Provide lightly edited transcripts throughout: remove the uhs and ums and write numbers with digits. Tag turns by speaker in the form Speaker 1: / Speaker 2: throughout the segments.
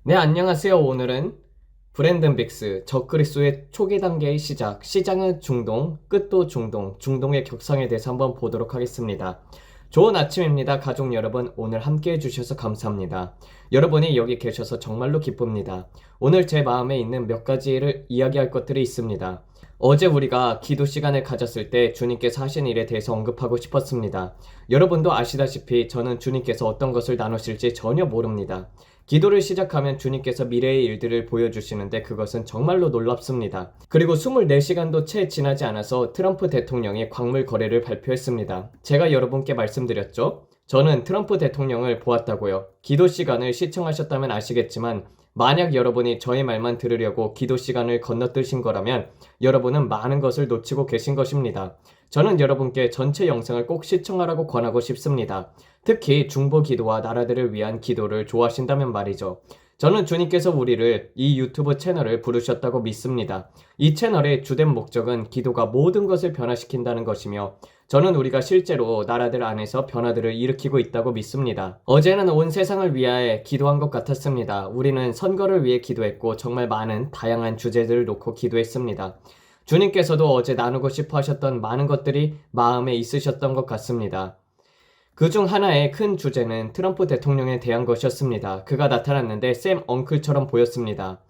Speaker 1: 네, 안녕하세요. 오늘은 브랜든 빅스, 적그리스도의 초기 단계의 시작, 시장은 중동, 끝도 중동, 중동의 격상에 대해서 한번 보도록 하겠습니다. 좋은 아침입니다. 가족 여러분, 오늘 함께 해주셔서 감사합니다. 여러분이 여기 계셔서 정말로 기쁩니다. 오늘 제 마음에 있는 몇 가지를 이야기할 것들이 있습니다. 어제 우리가 기도 시간을 가졌을 때 주님께서 하신 일에 대해서 언급하고 싶었습니다. 여러분도 아시다시피 저는 주님께서 어떤 것을 나누실지 전혀 모릅니다. 기도를 시작하면 주님께서 미래의 일들을 보여주시는데 그것은 정말로 놀랍습니다. 그리고 24시간도 채 지나지 않아서 트럼프 대통령이 광물 거래를 발표했습니다. 제가 여러분께 말씀드렸죠? 저는 트럼프 대통령을 보았다고요. 기도 시간을 시청하셨다면 아시겠지만 만약 여러분이 저의 말만 들으려고 기도 시간을 건너뜨신 거라면 여러분은 많은 것을 놓치고 계신 것입니다. 저는 여러분께 전체 영상을 꼭 시청하라고 권하고 싶습니다. 특히 중보 기도와 나라들을 위한 기도를 좋아하신다면 말이죠. 저는 주님께서 우리를 이 유튜브 채널을 부르셨다고 믿습니다. 이 채널의 주된 목적은 기도가 모든 것을 변화시킨다는 것이며 저는 우리가 실제로 나라들 안에서 변화들을 일으키고 있다고 믿습니다. 어제는 온 세상을 위하여 기도한 것 같았습니다. 우리는 선거를 위해 기도했고 정말 많은 다양한 주제들을 놓고 기도했습니다. 주님께서도 어제 나누고 싶어 하셨던 많은 것들이 마음에 있으셨던 것 같습니다. 그중 하나의 큰 주제는 트럼프 대통령에 대한 것이었습니다. 그가 나타났는데 샘 엉클처럼 보였습니다.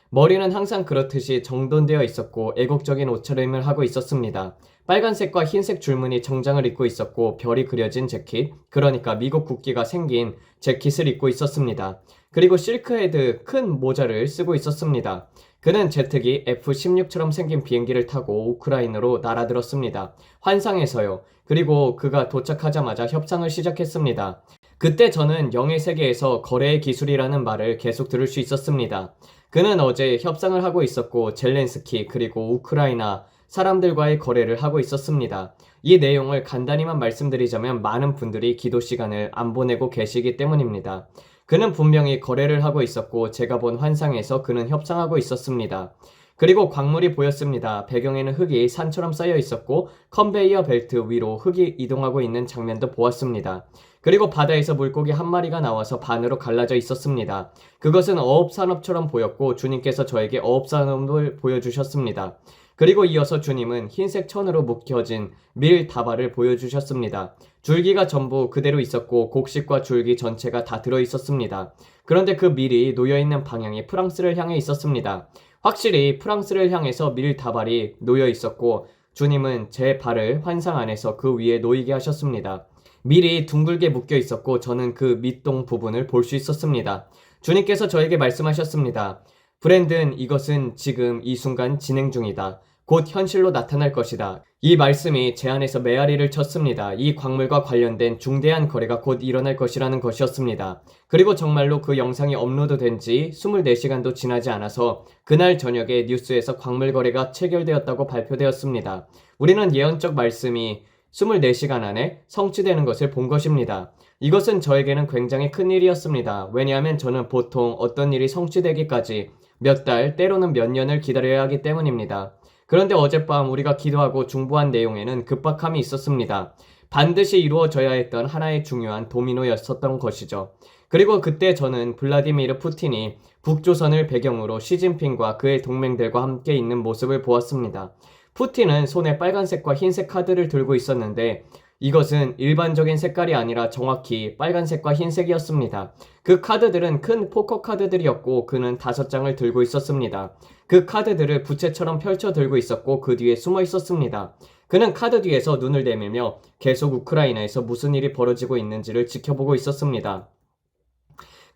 Speaker 1: 머리는 항상 그렇듯이 정돈되어 있었고 애국적인 옷차림을 하고 있었습니다. 빨간색과 흰색 줄무늬 정장을 입고 있었고 별이 그려진 재킷, 그러니까 미국 국기가 생긴 재킷을 입고 있었습니다. 그리고 실크헤드 큰 모자를 쓰고 있었습니다. 그는 제트기 F-16처럼 생긴 비행기를 타고 우크라이나로 날아들었습니다. 환상에서요. 그리고 그가 도착하자마자 협상을 시작했습니다. 그때 저는 영의 세계에서 거래의 기술이라는 말을 계속 들을 수 있었습니다. 그는 어제 협상을 하고 있었고 젤렌스키 그리고 우크라이나 사람들과의 거래를 하고 있었습니다. 이 내용을 간단히만 말씀드리자면 많은 분들이 기도 시간을 안 보내고 계시기 때문입니다. 그는 분명히 거래를 하고 있었고 제가 본 환상에서 그는 협상하고 있었습니다. 그리고 광물이 보였습니다. 배경에는 흙이 산처럼 쌓여 있었고 컨베이어 벨트 위로 흙이 이동하고 있는 장면도 보았습니다. 그리고 바다에서 물고기 한 마리가 나와서 반으로 갈라져 있었습니다. 그것은 어업산업처럼 보였고 주님께서 저에게 어업산업을 보여주셨습니다. 그리고 이어서 주님은 흰색 천으로 묶여진 밀 다발을 보여주셨습니다. 줄기가 전부 그대로 있었고 곡식과 줄기 전체가 다 들어있었습니다. 그런데 그 밀이 놓여있는 방향이 프랑스를 향해 있었습니다. 확실히 프랑스를 향해서 밀 다발이 놓여 있었고 주님은 제 발을 환상 안에서 그 위에 놓이게 하셨습니다. 밀이 둥글게 묶여 있었고 저는 그 밑동 부분을 볼 수 있었습니다. 주님께서 저에게 말씀하셨습니다. 브랜든, 이것은 지금 이 순간 진행 중이다. 곧 현실로 나타날 것이다. 이 말씀이 제 안에서 메아리를 쳤습니다. 이 광물과 관련된 중대한 거래가 곧 일어날 것이라는 것이었습니다. 그리고 정말로 그 영상이 업로드된 지 24시간도 지나지 않아서 그날 저녁에 뉴스에서 광물 거래가 체결되었다고 발표되었습니다. 우리는 예언적 말씀이 24시간 안에 성취되는 것을 본 것입니다. 이것은 저에게는 굉장히 큰 일이었습니다. 왜냐하면 저는 보통 어떤 일이 성취되기까지 몇 달, 때로는 몇 년을 기다려야 하기 때문입니다. 그런데 어젯밤 우리가 기도하고 중보한 내용에는 급박함이 있었습니다. 반드시 이루어져야 했던 하나의 중요한 도미노였었던 것이죠. 그리고 그때 저는 블라디미르 푸틴이 북조선을 배경으로 시진핑과 그의 동맹들과 함께 있는 모습을 보았습니다. 푸틴은 손에 빨간색과 흰색 카드를 들고 있었는데 이것은 일반적인 색깔이 아니라 정확히 빨간색과 흰색이었습니다. 그 카드들은 큰 포커 카드들이었고 그는 5장을 들고 있었습니다. 그 카드들을 부채처럼 펼쳐 들고 있었고 그 뒤에 숨어 있었습니다. 그는 카드 뒤에서 눈을 내밀며 계속 우크라이나에서 무슨 일이 벌어지고 있는지를 지켜보고 있었습니다.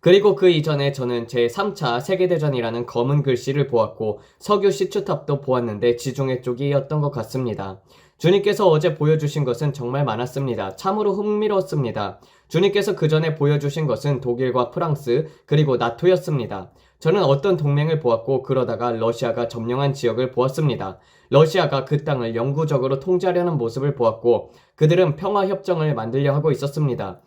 Speaker 1: 그리고 그 이전에 저는 제3차 세계대전이라는 검은 글씨를 보았고 석유 시추탑도 보았는데 지중해 쪽이었던 것 같습니다. 주님께서 어제 보여주신 것은 정말 많았습니다. 참으로 흥미로웠습니다. 주님께서 그 전에 보여주신 것은 독일과 프랑스 그리고 나토였습니다. 저는 어떤 동맹을 보았고 그러다가 러시아가 점령한 지역을 보았습니다. 러시아가 그 땅을 영구적으로 통제하려는 모습을 보았고 그들은 평화협정을 만들려 하고 있었습니다.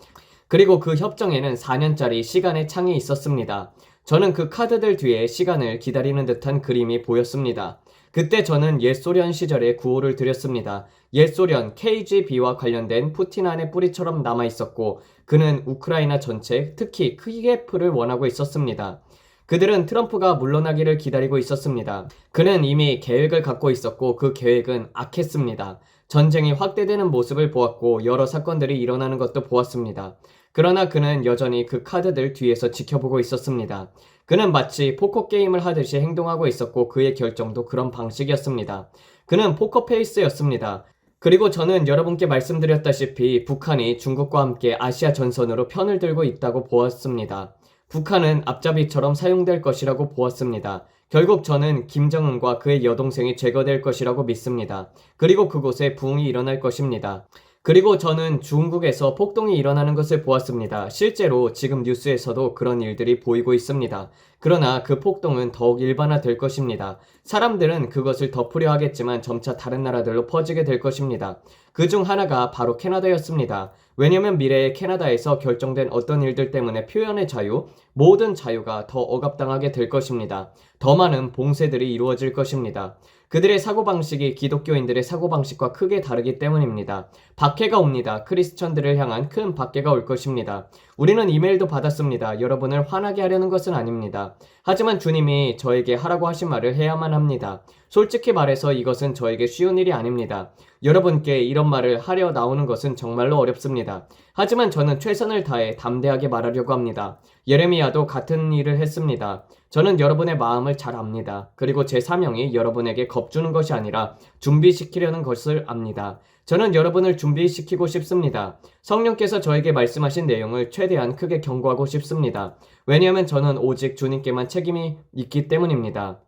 Speaker 1: 그리고 그 협정에는 4년짜리 시간의 창이 있었습니다. 저는 그 카드들 뒤에 시간을 기다리는 듯한 그림이 보였습니다. 그때 저는 옛소련 시절의 구호를 드렸습니다. 옛소련 KGB와 관련된 푸틴 안의 뿌리처럼 남아있었고 그는 우크라이나 전체, 특히 키예프를 원하고 있었습니다. 그들은 트럼프가 물러나기를 기다리고 있었습니다. 그는 이미 계획을 갖고 있었고 그 계획은 악했습니다. 전쟁이 확대되는 모습을 보았고 여러 사건들이 일어나는 것도 보았습니다. 그러나 그는 여전히 그 카드들 뒤에서 지켜보고 있었습니다. 그는 마치 포커 게임을 하듯이 행동하고 있었고 그의 결정도 그런 방식이었습니다. 그는 포커페이스였습니다. 그리고 저는 여러분께 말씀드렸다시피 북한이 중국과 함께 아시아 전선으로 편을 들고 있다고 보았습니다. 북한은 앞잡이처럼 사용될 것이라고 보았습니다. 결국 저는 김정은과 그의 여동생이 제거될 것이라고 믿습니다. 그리고 그곳에 부흥이 일어날 것입니다. 그리고 저는 중국에서 폭동이 일어나는 것을 보았습니다. 실제로 지금 뉴스에서도 그런 일들이 보이고 있습니다. 그러나 그 폭동은 더욱 일반화될 것입니다. 사람들은 그것을 덮으려 하겠지만 점차 다른 나라들로 퍼지게 될 것입니다. 그 중 하나가 바로 캐나다였습니다. 왜냐면 미래의 캐나다에서 결정된 어떤 일들 때문에 표현의 자유, 모든 자유가 더 억압당하게 될 것입니다. 더 많은 봉쇄들이 이루어질 것입니다. 그들의 사고방식이 기독교인들의 사고방식과 크게 다르기 때문입니다. 박해가 옵니다. 크리스천들을 향한 큰 박해가 올 것입니다. 우리는 이메일도 받았습니다. 여러분을 화나게 하려는 것은 아닙니다. 하지만 주님이 저에게 하라고 하신 말을 해야만 합니다. 솔직히 말해서 이것은 저에게 쉬운 일이 아닙니다. 여러분께 이런 말을 하려 나오는 것은 정말로 어렵습니다. 하지만 저는 최선을 다해 담대하게 말하려고 합니다. 예레미야도 같은 일을 했습니다. 저는 여러분의 마음을 잘 압니다. 그리고 제 사명이 여러분에게 겁주는 것이 아니라 준비시키려는 것을 압니다. 저는 여러분을 준비시키고 싶습니다. 성령께서 저에게 말씀하신 내용을 최대한 크게 경고하고 싶습니다. 왜냐하면 저는 오직 주님께만 책임이 있기 때문입니다.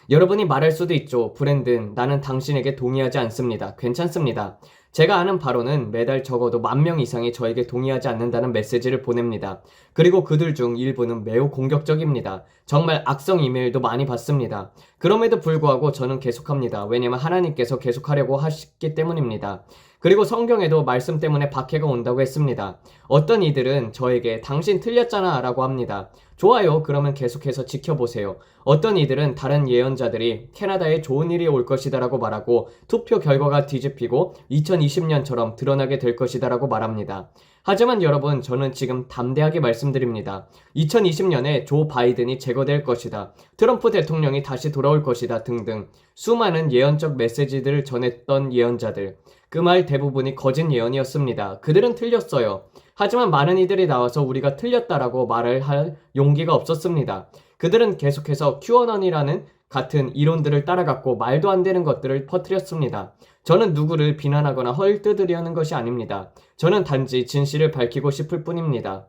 Speaker 1: 여러분이 말할 수도 있죠. 브랜든, 나는 당신에게 동의하지 않습니다. 괜찮습니다. 제가 아는 바로는 매달 적어도 10,000명 이상이 저에게 동의하지 않는다는 메시지를 보냅니다. 그리고 그들 중 일부는 매우 공격적입니다. 정말 악성 이메일도 많이 받습니다. 그럼에도 불구하고 저는 계속합니다. 왜냐면 하나님께서 계속하려고 하셨기 때문입니다. 그리고 성경에도 말씀 때문에 박해가 온다고 했습니다. 어떤 이들은 저에게 당신 틀렸잖아 라고 합니다. 좋아요. 그러면 계속해서 지켜보세요. 어떤 이들은 다른 예언자들이 캐나다에 좋은 일이 올 것이다 라고 말하고 투표 결과가 뒤집히고 2020년처럼 드러나게 될 것이다 라고 말합니다. 하지만 여러분, 저는 지금 담대하게 말씀드립니다. 2020년에 조 바이든이 제거될 것이다. 트럼프 대통령이 다시 돌아올 것이다 등등 수많은 예언적 메시지들을 전했던 예언자들. 그 말 대부분이 거짓 예언이었습니다. 그들은 틀렸어요. 하지만 많은 이들이 나와서 우리가 틀렸다라고 말을 할 용기가 없었습니다. 그들은 계속해서 QAnon이라는 같은 이론들을 따라갔고 말도 안 되는 것들을 퍼뜨렸습니다. 저는 누구를 비난하거나 헐뜯으려는 것이 아닙니다. 저는 단지 진실을 밝히고 싶을 뿐입니다.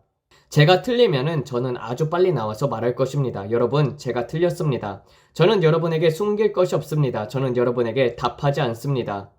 Speaker 1: 제가 틀리면은 저는 아주 빨리 나와서 말할 것입니다. 여러분, 제가 틀렸습니다. 저는 여러분에게 숨길 것이 없습니다. 저는 여러분에게 답하지 않습니다.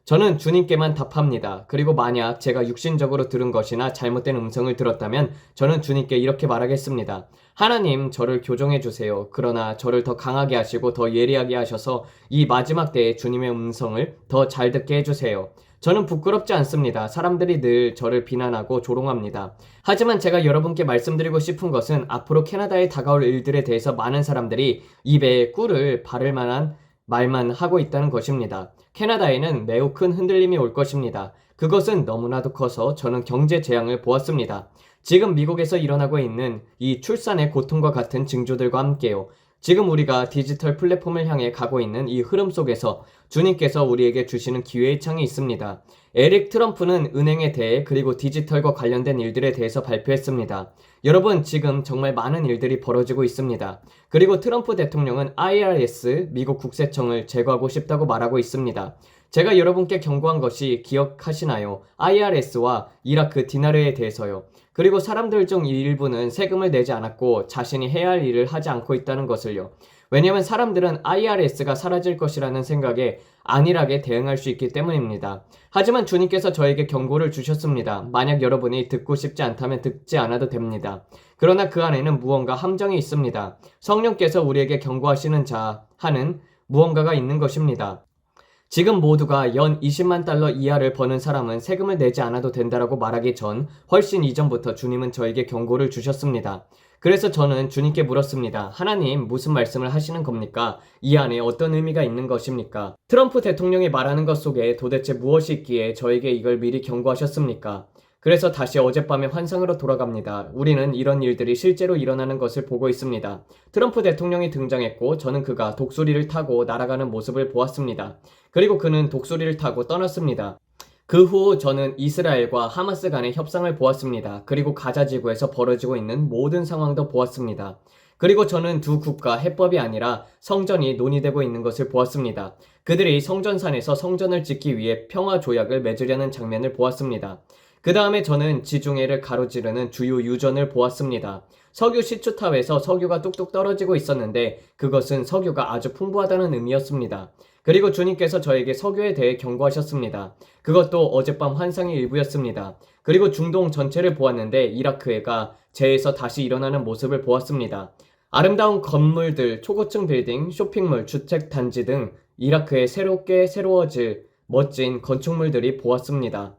Speaker 1: 저는 주님께만 답합니다. 그리고 만약 제가 육신적으로 들은 것이나 잘못된 음성을 들었다면 저는 주님께 이렇게 말하겠습니다. 하나님, 저를 교정해 주세요. 그러나 저를 더 강하게 하시고 더 예리하게 하셔서 이 마지막 때에 주님의 음성을 더 잘 듣게 해주세요. 저는 부끄럽지 않습니다. 사람들이 늘 저를 비난하고 조롱합니다. 하지만 제가 여러분께 말씀드리고 싶은 것은 앞으로 캐나다에 다가올 일들에 대해서 많은 사람들이 입에 꿀을 바를 만한 말만 하고 있다는 것입니다. 캐나다에는 매우 큰 흔들림이 올 것입니다. 그것은 너무나도 커서 저는 경제 재앙을 보았습니다. 지금 미국에서 일어나고 있는 이 출산의 고통과 같은 징조들과 함께요. 지금 우리가 디지털 플랫폼을 향해 가고 있는 이 흐름 속에서 주님께서 우리에게 주시는 기회의 창이 있습니다. 에릭 트럼프는 은행에 대해 그리고 디지털과 관련된 일들에 대해서 발표했습니다. 여러분, 지금 정말 많은 일들이 벌어지고 있습니다. 그리고 트럼프 대통령은 IRS, 미국 국세청을 제거하고 싶다고 말하고 있습니다. 제가 여러분께 경고한 것이 기억하시나요? IRS와 이라크 디나르에 대해서요. 그리고 사람들 중 일부는 세금을 내지 않았고 자신이 해야 할 일을 하지 않고 있다는 것을요. 왜냐하면 사람들은 IRS가 사라질 것이라는 생각에 안일하게 대응할 수 있기 때문입니다. 하지만 주님께서 저에게 경고를 주셨습니다. 만약 여러분이 듣고 싶지 않다면 듣지 않아도 됩니다. 그러나 그 안에는 무언가 함정이 있습니다. 성령께서 우리에게 경고하시는 자 하는 무언가가 있는 것입니다. 지금 모두가 연 20만 달러 이하를 버는 사람은 세금을 내지 않아도 된다라고 말하기 전 훨씬 이전부터 주님은 저에게 경고를 주셨습니다. 그래서 저는 주님께 물었습니다. 하나님, 무슨 말씀을 하시는 겁니까? 이 안에 어떤 의미가 있는 것입니까? 트럼프 대통령이 말하는 것 속에 도대체 무엇이 있기에 저에게 이걸 미리 경고하셨습니까? 그래서 다시 어젯밤의 환상으로 돌아갑니다. 우리는 이런 일들이 실제로 일어나는 것을 보고 있습니다. 트럼프 대통령이 등장했고 저는 그가 독수리를 타고 날아가는 모습을 보았습니다. 그리고 그는 독수리를 타고 떠났습니다. 그 후 저는 이스라엘과 하마스 간의 협상을 보았습니다. 그리고 가자 지구에서 벌어지고 있는 모든 상황도 보았습니다. 그리고 저는 두 국가 해법이 아니라 성전이 논의되고 있는 것을 보았습니다. 그들이 성전산에서 성전을 짓기 위해 평화 조약을 맺으려는 장면을 보았습니다. 그 다음에 저는 지중해를 가로지르는 주요 유전을 보았습니다. 석유 시추탑에서 석유가 뚝뚝 떨어지고 있었는데 그것은 석유가 아주 풍부하다는 의미였습니다. 그리고 주님께서 저에게 석유에 대해 경고하셨습니다. 그것도 어젯밤 환상의 일부였습니다. 그리고 중동 전체를 보았는데 이라크가 재에서 다시 일어나는 모습을 보았습니다. 아름다운 건물들, 초고층 빌딩, 쇼핑몰, 주택 단지 등 이라크에 새로워질 멋진 건축물들이 보았습니다.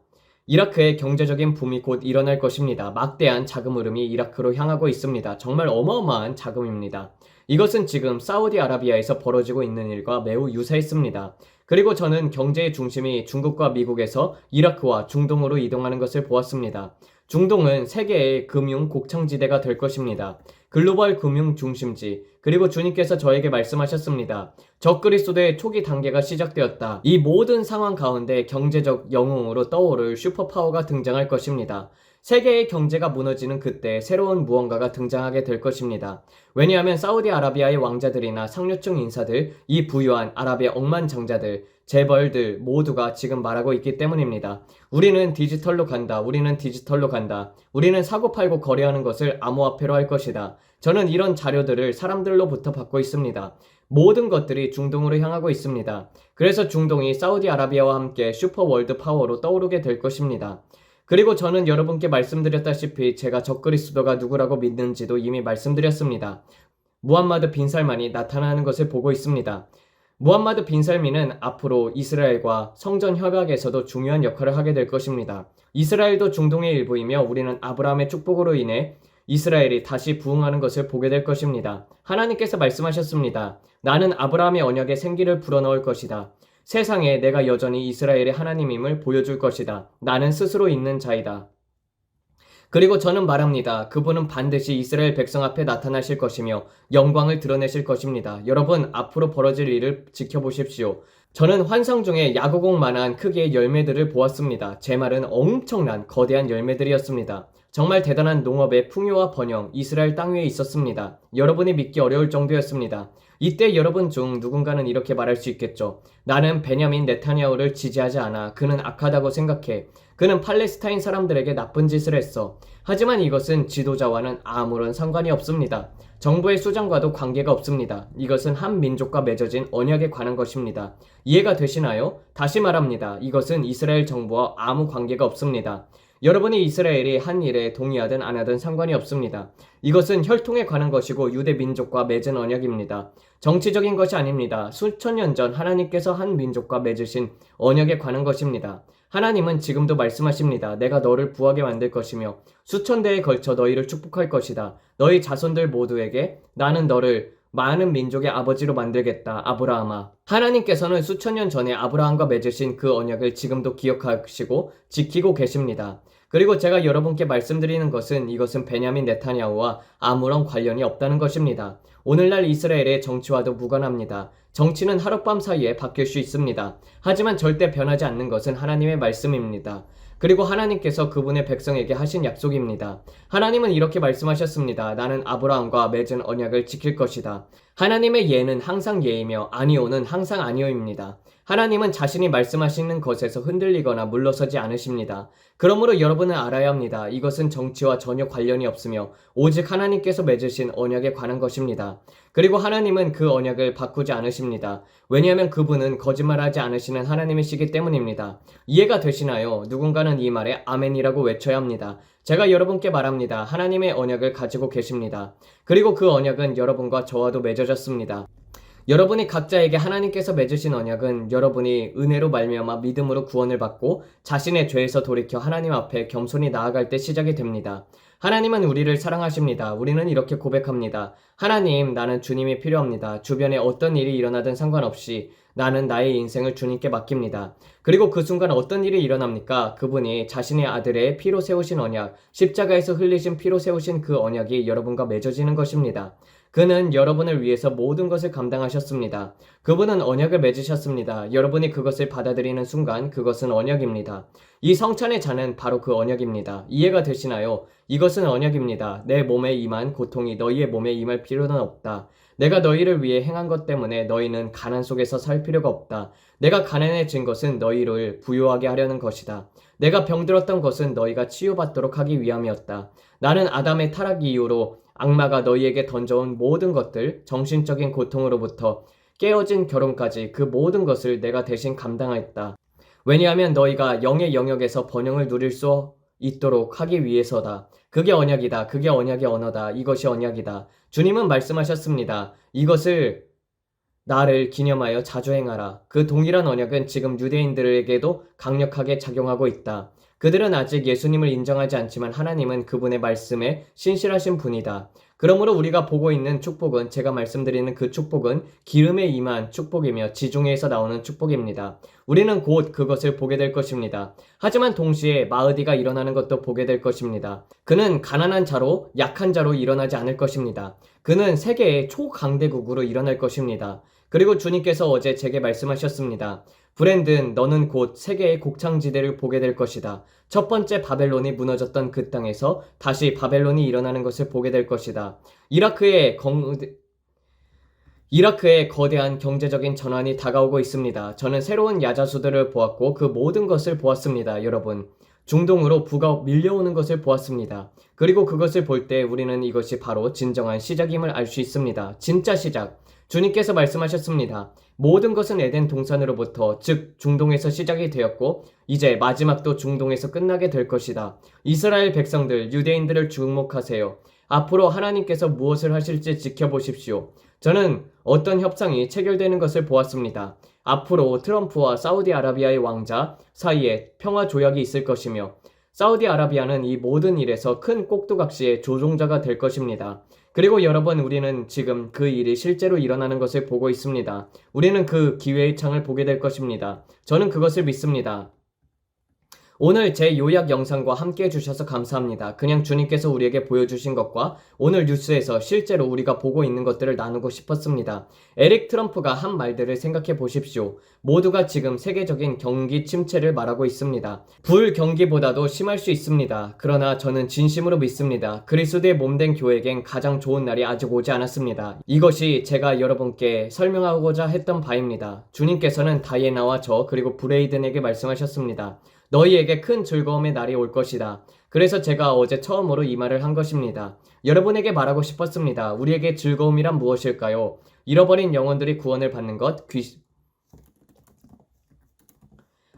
Speaker 1: 이라크의 경제적인 붐이 곧 일어날 것입니다. 막대한 자금 흐름이 이라크로 향하고 있습니다. 정말 어마어마한 자금입니다. 이것은 지금 사우디아라비아에서 벌어지고 있는 일과 매우 유사했습니다. 그리고 저는 경제의 중심이 중국과 미국에서 이라크와 중동으로 이동하는 것을 보았습니다. 중동은 세계의 금융 곡창지대가 될 것입니다. 글로벌 금융 중심지. 그리고 주님께서 저에게 말씀하셨습니다. 적그리스도의 초기 단계가 시작되었다. 이 모든 상황 가운데 경제적 영웅으로 떠오를 슈퍼파워가 등장할 것입니다. 세계의 경제가 무너지는 그때 새로운 무언가가 등장하게 될 것입니다. 왜냐하면 사우디아라비아의 왕자들이나 상류층 인사들, 이 부유한 아랍의 억만장자들, 재벌들 모두가 지금 말하고 있기 때문입니다. 우리는 디지털로 간다. 우리는 디지털로 간다. 우리는 사고팔고 거래하는 것을 암호화폐로 할 것이다. 저는 이런 자료들을 사람들로부터 받고 있습니다. 모든 것들이 중동으로 향하고 있습니다. 그래서 중동이 사우디아라비아와 함께 슈퍼월드 파워로 떠오르게 될 것입니다. 그리고 저는 여러분께 말씀드렸다시피 제가 적그리스도가 누구라고 믿는지도 이미 말씀드렸습니다. 무함마드 빈 살만이 나타나는 것을 보고 있습니다. 무함마드 빈 살만은 앞으로 이스라엘과 성전 협약에서도 중요한 역할을 하게 될 것입니다. 이스라엘도 중동의 일부이며 우리는 아브라함의 축복으로 인해 이스라엘이 다시 부흥하는 것을 보게 될 것입니다. 하나님께서 말씀하셨습니다. 나는 아브라함의 언약에 생기를 불어넣을 것이다. 세상에 내가 여전히 이스라엘의 하나님임을 보여줄 것이다. 나는 스스로 있는 자이다. 그리고 저는 말합니다. 그분은 반드시 이스라엘 백성 앞에 나타나실 것이며 영광을 드러내실 것입니다. 여러분, 앞으로 벌어질 일을 지켜보십시오. 저는 환상 중에 야구공만한 크기의 열매들을 보았습니다. 제 말은 엄청난 거대한 열매들이었습니다. 정말 대단한 농업의 풍요와 번영, 이스라엘 땅 위에 있었습니다. 여러분이 믿기 어려울 정도였습니다. 이때 여러분 중 누군가는 이렇게 말할 수 있겠죠. 나는 베냐민 네타냐후를 지지하지 않아. 그는 악하다고 생각해. 그는 팔레스타인 사람들에게 나쁜 짓을 했어. 하지만 이것은 지도자와는 아무런 상관이 없습니다. 정부의 수장과도 관계가 없습니다. 이것은 한 민족과 맺어진 언약에 관한 것입니다. 이해가 되시나요? 다시 말합니다. 이것은 이스라엘 정부와 아무 관계가 없습니다. 여러분이 이스라엘이 한 일에 동의하든 안 하든 상관이 없습니다. 이것은 혈통에 관한 것이고 유대 민족과 맺은 언약입니다. 정치적인 것이 아닙니다. 수천 년 전 하나님께서 한 민족과 맺으신 언약에 관한 것입니다. 하나님은 지금도 말씀하십니다. 내가 너를 부하게 만들 것이며 수천 대에 걸쳐 너희를 축복할 것이다. 너희 자손들 모두에게 나는 너를 많은 민족의 아버지로 만들겠다. 아브라함아. 하나님께서는 수천 년 전에 아브라함과 맺으신 그 언약을 지금도 기억하시고 지키고 계십니다. 그리고 제가 여러분께 말씀드리는 것은 이것은 베냐민 네타냐후와 아무런 관련이 없다는 것입니다. 오늘날 이스라엘의 정치와도 무관합니다. 정치는 하룻밤 사이에 바뀔 수 있습니다. 하지만 절대 변하지 않는 것은 하나님의 말씀입니다. 그리고 하나님께서 그분의 백성에게 하신 약속입니다. 하나님은 이렇게 말씀하셨습니다. 나는 아브라함과 맺은 언약을 지킬 것이다. 하나님의 예는 항상 예이며 아니오는 항상 아니오입니다. 하나님은 자신이 말씀하시는 것에서 흔들리거나 물러서지 않으십니다. 그러므로 여러분은 알아야 합니다. 이것은 정치와 전혀 관련이 없으며 오직 하나님께서 맺으신 언약에 관한 것입니다. 그리고 하나님은 그 언약을 바꾸지 않으십니다. 왜냐하면 그분은 거짓말하지 않으시는 하나님이시기 때문입니다. 이해가 되시나요? 누군가는 이 말에 아멘이라고 외쳐야 합니다. 제가 여러분께 말합니다. 하나님의 언약을 가지고 계십니다. 그리고 그 언약은 여러분과 저와도 맺어졌습니다. 여러분이 각자에게 하나님께서 맺으신 언약은 여러분이 은혜로 말미암아 믿음으로 구원을 받고 자신의 죄에서 돌이켜 하나님 앞에 겸손히 나아갈 때 시작이 됩니다. 하나님은 우리를 사랑하십니다. 우리는 이렇게 고백합니다. 하나님, 나는 주님이 필요합니다. 주변에 어떤 일이 일어나든 상관없이 나는 나의 인생을 주님께 맡깁니다. 그리고 그 순간 어떤 일이 일어납니까? 그분이 자신의 아들의 피로 세우신 언약, 십자가에서 흘리신 피로 세우신 그 언약이 여러분과 맺어지는 것입니다. 그는 여러분을 위해서 모든 것을 감당하셨습니다. 그분은 언약을 맺으셨습니다. 여러분이 그것을 받아들이는 순간 그것은 언약입니다. 이 성찬의 잔은 바로 그 언약입니다. 이해가 되시나요? 이것은 언약입니다. 내 몸에 임한 고통이 너희의 몸에 임할 필요는 없다. 내가 너희를 위해 행한 것 때문에 너희는 가난 속에서 살 필요가 없다. 내가 가난해진 것은 너희를 부유하게 하려는 것이다. 내가 병들었던 것은 너희가 치유받도록 하기 위함이었다. 나는 아담의 타락 이후로 악마가 너희에게 던져온 모든 것들, 정신적인 고통으로부터 깨어진 결혼까지 그 모든 것을 내가 대신 감당했다. 왜냐하면 너희가 영의 영역에서 번영을 누릴 수 있도록 하기 위해서다. 그게 언약이다. 그게 언약의 언어다. 이것이 언약이다. 주님은 말씀하셨습니다. 이것을 나를 기념하여 자주 행하라. 그 동일한 언약은 지금 유대인들에게도 강력하게 작용하고 있다. 그들은 아직 예수님을 인정하지 않지만 하나님은 그분의 말씀에 신실하신 분이다. 그러므로 우리가 보고 있는 축복은, 제가 말씀드리는 그 축복은 기름에 임한 축복이며 지중해에서 나오는 축복입니다. 우리는 곧 그것을 보게 될 것입니다. 하지만 동시에 마흐디가 일어나는 것도 보게 될 것입니다. 그는 가난한 자로, 약한 자로 일어나지 않을 것입니다. 그는 세계의 초강대국으로 일어날 것입니다. 그리고 주님께서 어제 제게 말씀하셨습니다. 브랜든, 너는 곧 세계의 곡창지대를 보게 될 것이다. 첫 번째 바벨론이 무너졌던 그 땅에서 다시 바벨론이 일어나는 것을 보게 될 것이다. 이라크의 거대한 경제적인 전환이 다가오고 있습니다. 저는 새로운 야자수들을 보았고 그 모든 것을 보았습니다. 여러분, 중동으로 부가 밀려오는 것을 보았습니다. 그리고 그것을 볼 때 우리는 이것이 바로 진정한 시작임을 알 수 있습니다. 진짜 시작. 주님께서 말씀하셨습니다. 모든 것은 에덴 동산으로부터, 즉 중동에서 시작이 되었고 이제 마지막도 중동에서 끝나게 될 것이다. 이스라엘 백성들, 유대인들을 주목하세요. 앞으로 하나님께서 무엇을 하실지 지켜보십시오. 저는 어떤 협상이 체결되는 것을 보았습니다. 앞으로 트럼프와 사우디아라비아의 왕자 사이에 평화 조약이 있을 것이며 사우디아라비아는 이 모든 일에서 큰 꼭두각시의 조종자가 될 것입니다. 그리고 여러분, 우리는 지금 그 일이 실제로 일어나는 것을 보고 있습니다. 우리는 그 기회의 창을 보게 될 것입니다. 저는 그것을 믿습니다. 오늘 제 요약 영상과 함께 해주셔서 감사합니다. 그냥 주님께서 우리에게 보여주신 것과 오늘 뉴스에서 실제로 우리가 보고 있는 것들을 나누고 싶었습니다. 에릭 트럼프가 한 말들을 생각해 보십시오. 모두가 지금 세계적인 경기 침체를 말하고 있습니다. 불경기보다도 심할 수 있습니다. 그러나 저는 진심으로 믿습니다. 그리스도의 몸된 교회에겐 가장 좋은 날이 아직 오지 않았습니다. 이것이 제가 여러분께 설명하고자 했던 바입니다. 주님께서는 다이애나와 저 그리고 브레이든에게 말씀하셨습니다. 너희에게 큰 즐거움의 날이 올 것이다. 그래서 제가 어제 처음으로 이 말을 한 것입니다. 여러분에게 말하고 싶었습니다. 우리에게 즐거움이란 무엇일까요? 잃어버린 영혼들이 구원을 받는 것,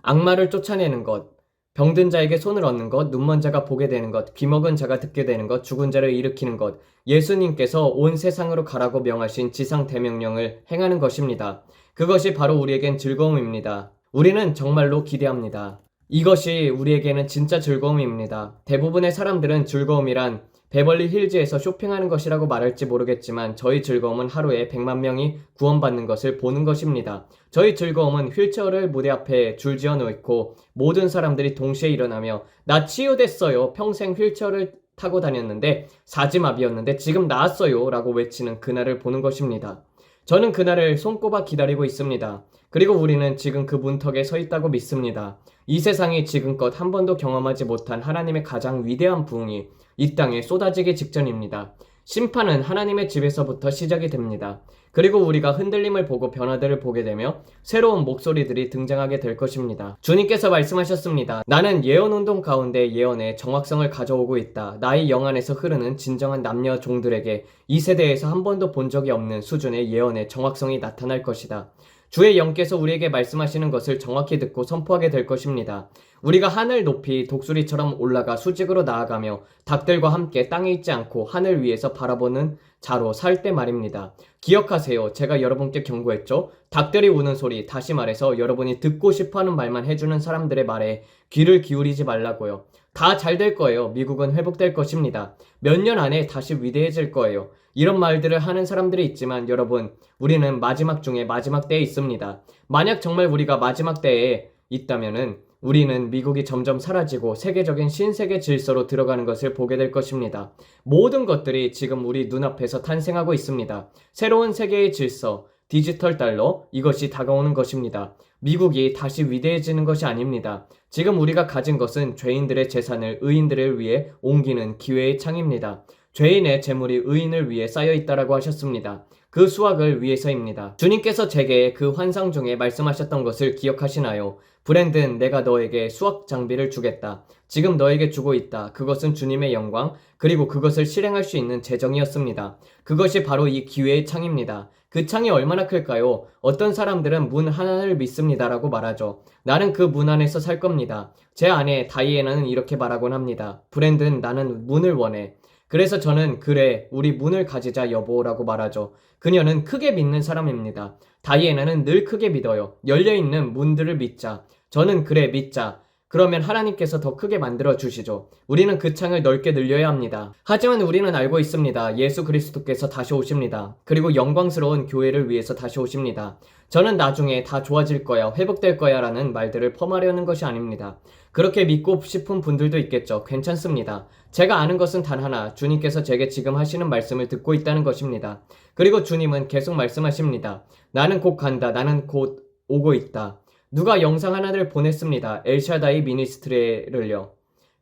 Speaker 1: 악마를 쫓아내는 것, 병든 자에게 손을 얻는 것, 눈먼 자가 보게 되는 것, 귀먹은 자가 듣게 되는 것, 죽은 자를 일으키는 것, 예수님께서 온 세상으로 가라고 명하신 지상 대명령을 행하는 것입니다. 그것이 바로 우리에겐 즐거움입니다. 우리는 정말로 기대합니다. 이것이 우리에게는 진짜 즐거움입니다. 대부분의 사람들은 즐거움이란 베벌리 힐즈에서 쇼핑하는 것이라고 말할지 모르겠지만 저희 즐거움은 하루에 100만 명이 구원받는 것을 보는 것입니다. 저희 즐거움은 휠체어를 무대 앞에 줄지어 놓고 모든 사람들이 동시에 일어나며 나 치유됐어요. 평생 휠체어를 타고 다녔는데 사지마비였는데 지금 나았어요 라고 외치는 그날을 보는 것입니다. 저는 그날을 손꼽아 기다리고 있습니다. 그리고 우리는 지금 그 문턱에 서 있다고 믿습니다. 이 세상이 지금껏 한 번도 경험하지 못한 하나님의 가장 위대한 부흥이 이 땅에 쏟아지기 직전입니다. 심판은 하나님의 집에서부터 시작이 됩니다. 그리고 우리가 흔들림을 보고 변화들을 보게 되며 새로운 목소리들이 등장하게 될 것입니다. 주님께서 말씀하셨습니다. 나는 예언운동 가운데 예언의 정확성을 가져오고 있다. 나의 영 안에서 흐르는 진정한 남녀 종들에게 이 세대에서 한 번도 본 적이 없는 수준의 예언의 정확성이 나타날 것이다. 주의 영께서 우리에게 말씀하시는 것을 정확히 듣고 선포하게 될 것입니다. 우리가 하늘 높이 독수리처럼 올라가 수직으로 나아가며 닭들과 함께 땅에 있지 않고 하늘 위에서 바라보는 자로 살 때 말입니다. 기억하세요. 제가 여러분께 경고했죠? 닭들이 우는 소리, 다시 말해서 여러분이 듣고 싶어하는 말만 해주는 사람들의 말에 귀를 기울이지 말라고요. 다 잘 될 거예요. 미국은 회복될 것입니다. 몇 년 안에 다시 위대해질 거예요. 이런 말들을 하는 사람들이 있지만 여러분, 우리는 마지막 중에 마지막 때에 있습니다. 만약 정말 우리가 마지막 때에 있다면은 우리는 미국이 점점 사라지고 세계적인 신세계 질서로 들어가는 것을 보게 될 것입니다. 모든 것들이 지금 우리 눈앞에서 탄생하고 있습니다. 새로운 세계의 질서, 디지털 달러, 이것이 다가오는 것입니다. 미국이 다시 위대해지는 것이 아닙니다. 지금 우리가 가진 것은 죄인들의 재산을 의인들을 위해 옮기는 기회의 창입니다. 죄인의 재물이 의인을 위해 쌓여 있다라고 하셨습니다. 그 수확을 위해서입니다. 주님께서 제게 그 환상 중에 말씀하셨던 것을 기억하시나요? 브랜든, 내가 너에게 수확 장비를 주겠다. 지금 너에게 주고 있다. 그것은 주님의 영광, 그리고 그것을 실행할 수 있는 재정이었습니다. 그것이 바로 이 기회의 창입니다. 그 창이 얼마나 클까요? 어떤 사람들은 문 하나를 믿습니다라고 말하죠. 나는 그 문 안에서 살 겁니다. 제 아내 다이애나는 이렇게 말하곤 합니다. 브랜든, 나는 문을 원해. 그래서 저는 그래, 우리 문을 가지자 여보라고 말하죠. 그녀는 크게 믿는 사람입니다. 다이애나는 늘 크게 믿어요. 열려있는 문들을 믿자. 저는 그래, 믿자. 그러면 하나님께서 더 크게 만들어 주시죠. 우리는 그 창을 넓게 늘려야 합니다. 하지만 우리는 알고 있습니다. 예수 그리스도께서 다시 오십니다. 그리고 영광스러운 교회를 위해서 다시 오십니다. 저는 나중에 다 좋아질 거야, 회복될 거야 라는 말들을 펌하려는 것이 아닙니다. 그렇게 믿고 싶은 분들도 있겠죠. 괜찮습니다. 제가 아는 것은 단 하나, 주님께서 제게 지금 하시는 말씀을 듣고 있다는 것입니다. 그리고 주님은 계속 말씀하십니다. 나는 곧 간다. 나는 곧 오고 있다. 누가 영상 하나를 보냈습니다. 엘샤다이 미니스트리를요.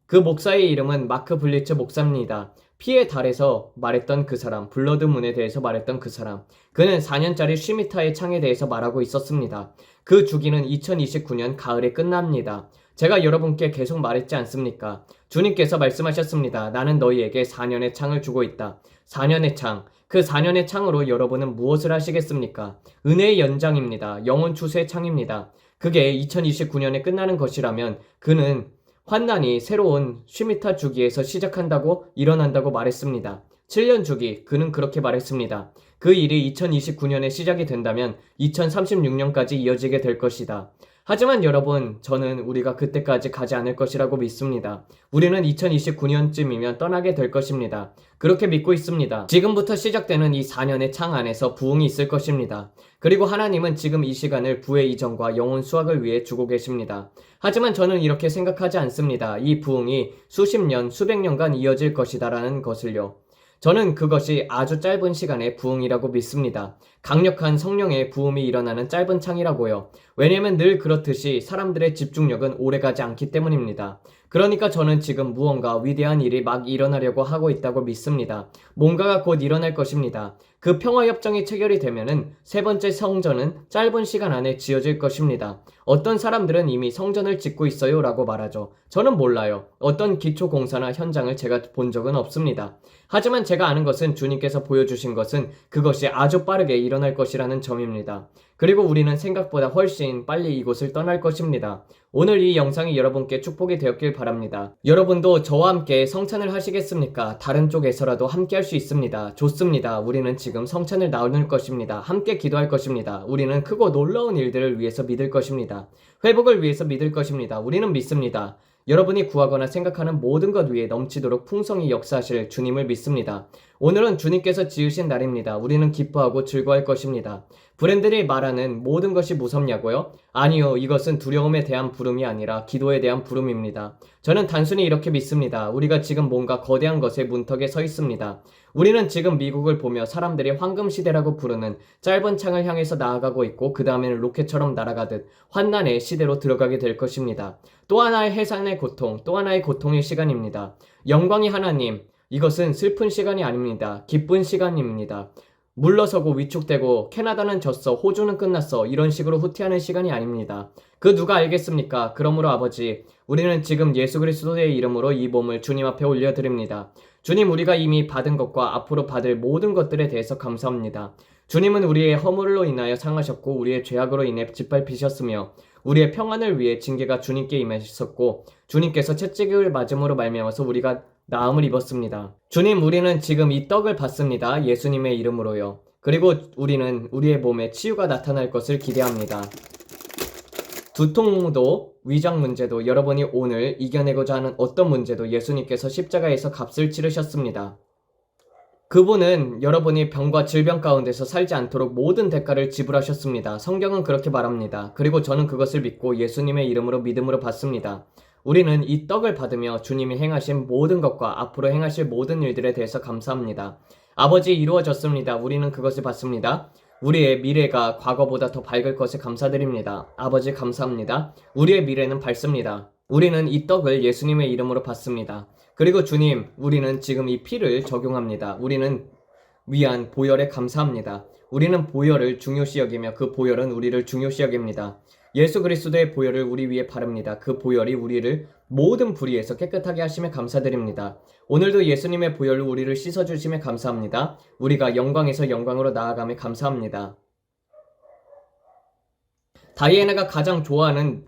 Speaker 1: 그 목사의 이름은 마크 블리츠 목사입니다. 피의 달에서 말했던 그 사람, 블러드문에 대해서 말했던 그 사람. 그는 4년짜리 쉬미타의 창에 대해서 말하고 있었습니다. 그 주기는 2029년 가을에 끝납니다. 제가 여러분께 계속 말했지 않습니까? 주님께서 말씀하셨습니다. 나는 너희에게 4년의 창을 주고 있다. 4년의 창. 그 4년의 창으로 여러분은 무엇을 하시겠습니까? 은혜의 연장입니다. 영혼 추수의 창입니다. 그게 2029년에 끝나는 것이라면 그는 환난이 새로운 쉬미타 주기에서 시작한다고 일어난다고 말했습니다. 7년 주기, 그는 그렇게 말했습니다. 그 일이 2029년에 시작이 된다면 2036년까지 이어지게 될 것이다. 하지만 여러분, 저는 우리가 그때까지 가지 않을 것이라고 믿습니다. 우리는 2029년쯤이면 떠나게 될 것입니다. 그렇게 믿고 있습니다. 지금부터 시작되는 이 4년의 창 안에서 부흥이 있을 것입니다. 그리고 하나님은 지금 이 시간을 부의 이전과 영혼 수확을 위해 주고 계십니다. 하지만 저는 이렇게 생각하지 않습니다. 이 부흥이 수십 년, 수백 년간 이어질 것이다라는 것을요. 저는 그것이 아주 짧은 시간의 부흥이라고 믿습니다. 강력한 성령의 부음이 일어나는 짧은 창이라고요. 왜냐면 늘 그렇듯이 사람들의 집중력은 오래가지 않기 때문입니다. 그러니까 저는 지금 무언가 위대한 일이 막 일어나려고 하고 있다고 믿습니다. 뭔가가 곧 일어날 것입니다. 그 평화협정이 체결이 되면은 세 번째 성전은 짧은 시간 안에 지어질 것입니다. 어떤 사람들은 이미 성전을 짓고 있어요 라고 말하죠. 저는 몰라요. 어떤 기초공사나 현장을 제가 본 적은 없습니다. 하지만 제가 아는 것은 주님께서 보여주신 것은 그것이 아주 빠르게 일어날 것이라는 점입니다. 그리고 우리는 생각보다 훨씬 빨리 이곳을 떠날 것입니다. 오늘 이 영상이 여러분께 축복이 되었길 바랍니다. 여러분도 저와 함께 성찬을 하시겠습니까? 다른 쪽에서라도 함께 할 수 있습니다. 좋습니다. 우리는 지금 성찬을 나눌 것입니다. 함께 기도할 것입니다. 우리는 크고 놀라운 일들을 위해서 믿을 것입니다. 회복을 위해서 믿을 것입니다. 우리는 믿습니다. 여러분이 구하거나 생각하는 모든 것 위에 넘치도록 풍성히 역사하실 주님을 믿습니다. 오늘은 주님께서 지으신 날입니다. 우리는 기뻐하고 즐거워할 것입니다. 브랜들이 말하는 모든 것이 무섭냐고요? 아니요, 이것은 두려움에 대한 부름이 아니라 기도에 대한 부름입니다. 저는 단순히 이렇게 믿습니다. 우리가 지금 뭔가 거대한 것의 문턱에 서 있습니다. 우리는 지금 미국을 보며 사람들이 황금시대라고 부르는 짧은 창을 향해서 나아가고 있고 그 다음에는 로켓처럼 날아가듯 환난의 시대로 들어가게 될 것입니다. 또 하나의 해산의 고통, 또 하나의 고통의 시간입니다. 영광이 하나님, 이것은 슬픈 시간이 아닙니다. 기쁜 시간입니다. 물러서고 위축되고 캐나다는 졌어, 호주는 끝났어 이런 식으로 후퇴하는 시간이 아닙니다. 그 누가 알겠습니까? 그러므로 아버지, 우리는 지금 예수 그리스도의 이름으로 이 몸을 주님 앞에 올려드립니다. 주님, 우리가 이미 받은 것과 앞으로 받을 모든 것들에 대해서 감사합니다. 주님은 우리의 허물로 인하여 상하셨고 우리의 죄악으로 인해 짓밟히셨으며 우리의 평안을 위해 징계가 주님께 임하셨고 주님께서 채찍을 맞음으로 말미암아서 우리가 나음을 입었습니다. 주님, 우리는 지금 이 떡을 받습니다. 예수님의 이름으로요. 그리고 우리는 우리의 몸에 치유가 나타날 것을 기대합니다. 두통도, 위장 문제도, 여러분이 오늘 이겨내고자 하는 어떤 문제도 예수님께서 십자가에서 값을 치르셨습니다. 그분은 여러분이 병과 질병 가운데서 살지 않도록 모든 대가를 지불하셨습니다. 성경은 그렇게 말합니다. 그리고 저는 그것을 믿고 예수님의 이름으로 믿음으로 받습니다. 우리는 이 떡을 받으며 주님이 행하신 모든 것과 앞으로 행하실 모든 일들에 대해서 감사합니다. 아버지, 이루어졌습니다. 우리는 그것을 받습니다. 우리의 미래가 과거보다 더 밝을 것에 감사드립니다. 아버지, 감사합니다. 우리의 미래는 밝습니다. 우리는 이 떡을 예수님의 이름으로 받습니다. 그리고 주님, 우리는 지금 이 피를 적용합니다. 우리는 위한 보혈에 감사합니다. 우리는 보혈을 중요시 여기며 그 보혈은 우리를 중요시 여깁니다. 예수 그리스도의 보혈을 우리 위에 바릅니다. 그 보혈이 우리를 모든 불의에서 깨끗하게 하심에 감사드립니다. 오늘도 예수님의 보혈로 우리를 씻어주심에 감사합니다. 우리가 영광에서 영광으로 나아감에 감사합니다. 다이애나가 가장 좋아하는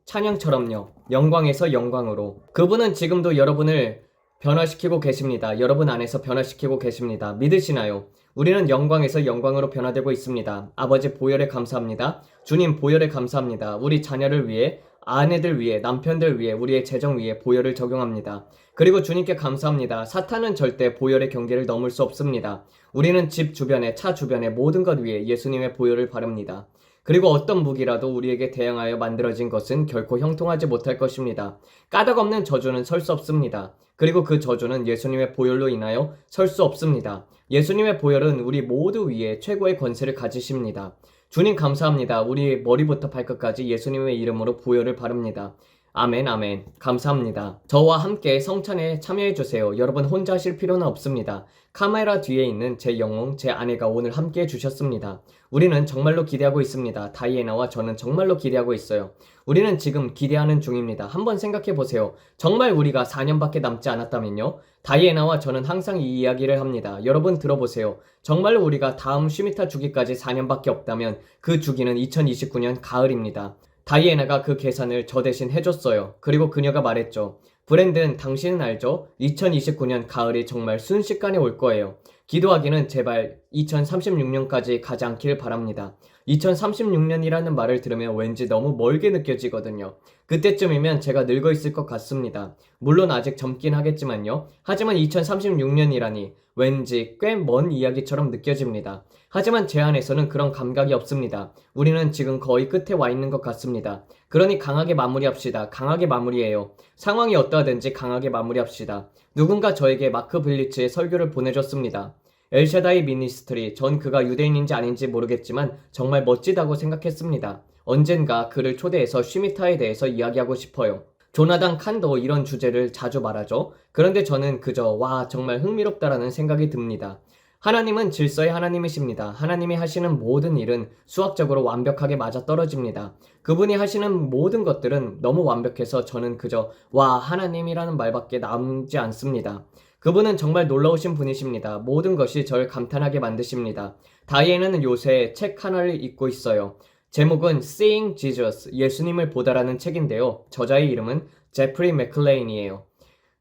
Speaker 1: 찬양처럼요. 영광에서 영광으로. 그분은 지금도 여러분을 변화시키고 계십니다. 여러분 안에서 변화시키고 계십니다. 믿으시나요? 우리는 영광에서 영광으로 변화되고 있습니다. 아버지, 보혈에 감사합니다. 주님, 보혈에 감사합니다. 우리 자녀를 위해, 아내들 위해, 남편들 위해, 우리의 재정 위해 보혈을 적용합니다. 그리고 주님께 감사합니다. 사탄은 절대 보혈의 경계를 넘을 수 없습니다. 우리는 집 주변에, 차 주변에 모든 것 위에 예수님의 보혈을 바릅니다. 그리고 어떤 무기라도 우리에게 대항하여 만들어진 것은 결코 형통하지 못할 것입니다. 까닭없는 저주는 설 수 없습니다. 그리고 그 저주는 예수님의 보혈로 인하여 설 수 없습니다. 예수님의 보혈은 우리 모두 위에 최고의 권세를 가지십니다. 주님, 감사합니다. 우리 머리부터 발끝까지 예수님의 이름으로 보혈을 바릅니다. 아멘, 아멘. 감사합니다. 저와 함께 성찬에 참여해주세요. 여러분 혼자 하실 필요는 없습니다. 카메라 뒤에 있는 제 영웅, 제 아내가 오늘 함께 해주셨습니다. 우리는 정말로 기대하고 있습니다. 다이애나와 저는 정말로 기대하고 있어요. 우리는 지금 기대하는 중입니다. 한번 생각해보세요. 정말 우리가 4년밖에 남지 않았다면요? 다이애나와 저는 항상 이 이야기를 합니다. 여러분 들어보세요. 정말로 우리가 다음 쉬미타 주기까지 4년밖에 없다면 그 주기는 2029년 가을입니다. 다이애나가 그 계산을 저 대신 해줬어요. 그리고 그녀가 말했죠. 브랜든, 당신은 알죠? 2029년 가을이 정말 순식간에 올 거예요. 기도하기는 제발 2036년까지 가지 않기를 바랍니다. 2036년이라는 말을 들으면 왠지 너무 멀게 느껴지거든요. 그때쯤이면 제가 늙어 있을 것 같습니다. 물론 아직 젊긴 하겠지만요. 하지만 2036년이라니 왠지 꽤 먼 이야기처럼 느껴집니다. 하지만 제 안에서는 그런 감각이 없습니다. 우리는 지금 거의 끝에 와 있는 것 같습니다. 그러니 강하게 마무리합시다. 강하게 마무리해요. 상황이 어떠하든지 강하게 마무리합시다. 누군가 저에게 마크 빌리츠의 설교를 보내줬습니다. 엘샤다이 미니스트리, 전 그가 유대인인지 아닌지 모르겠지만 정말 멋지다고 생각했습니다. 언젠가 그를 초대해서 쉬미타에 대해서 이야기하고 싶어요. 조나단 칸도 이런 주제를 자주 말하죠. 그런데 저는 그저 와, 정말 흥미롭다라는 생각이 듭니다. 하나님은 질서의 하나님이십니다. 하나님이 하시는 모든 일은 수학적으로 완벽하게 맞아떨어집니다. 그분이 하시는 모든 것들은 너무 완벽해서 저는 그저 와, 하나님이라는 말밖에 남지 않습니다. 그분은 정말 놀라우신 분이십니다. 모든 것이 절 감탄하게 만드십니다. 다이애나는 요새 책 하나를 읽고 있어요. 제목은 Seeing Jesus, 예수님을 보다라는 책인데요. 저자의 이름은 제프리 맥클레인이에요.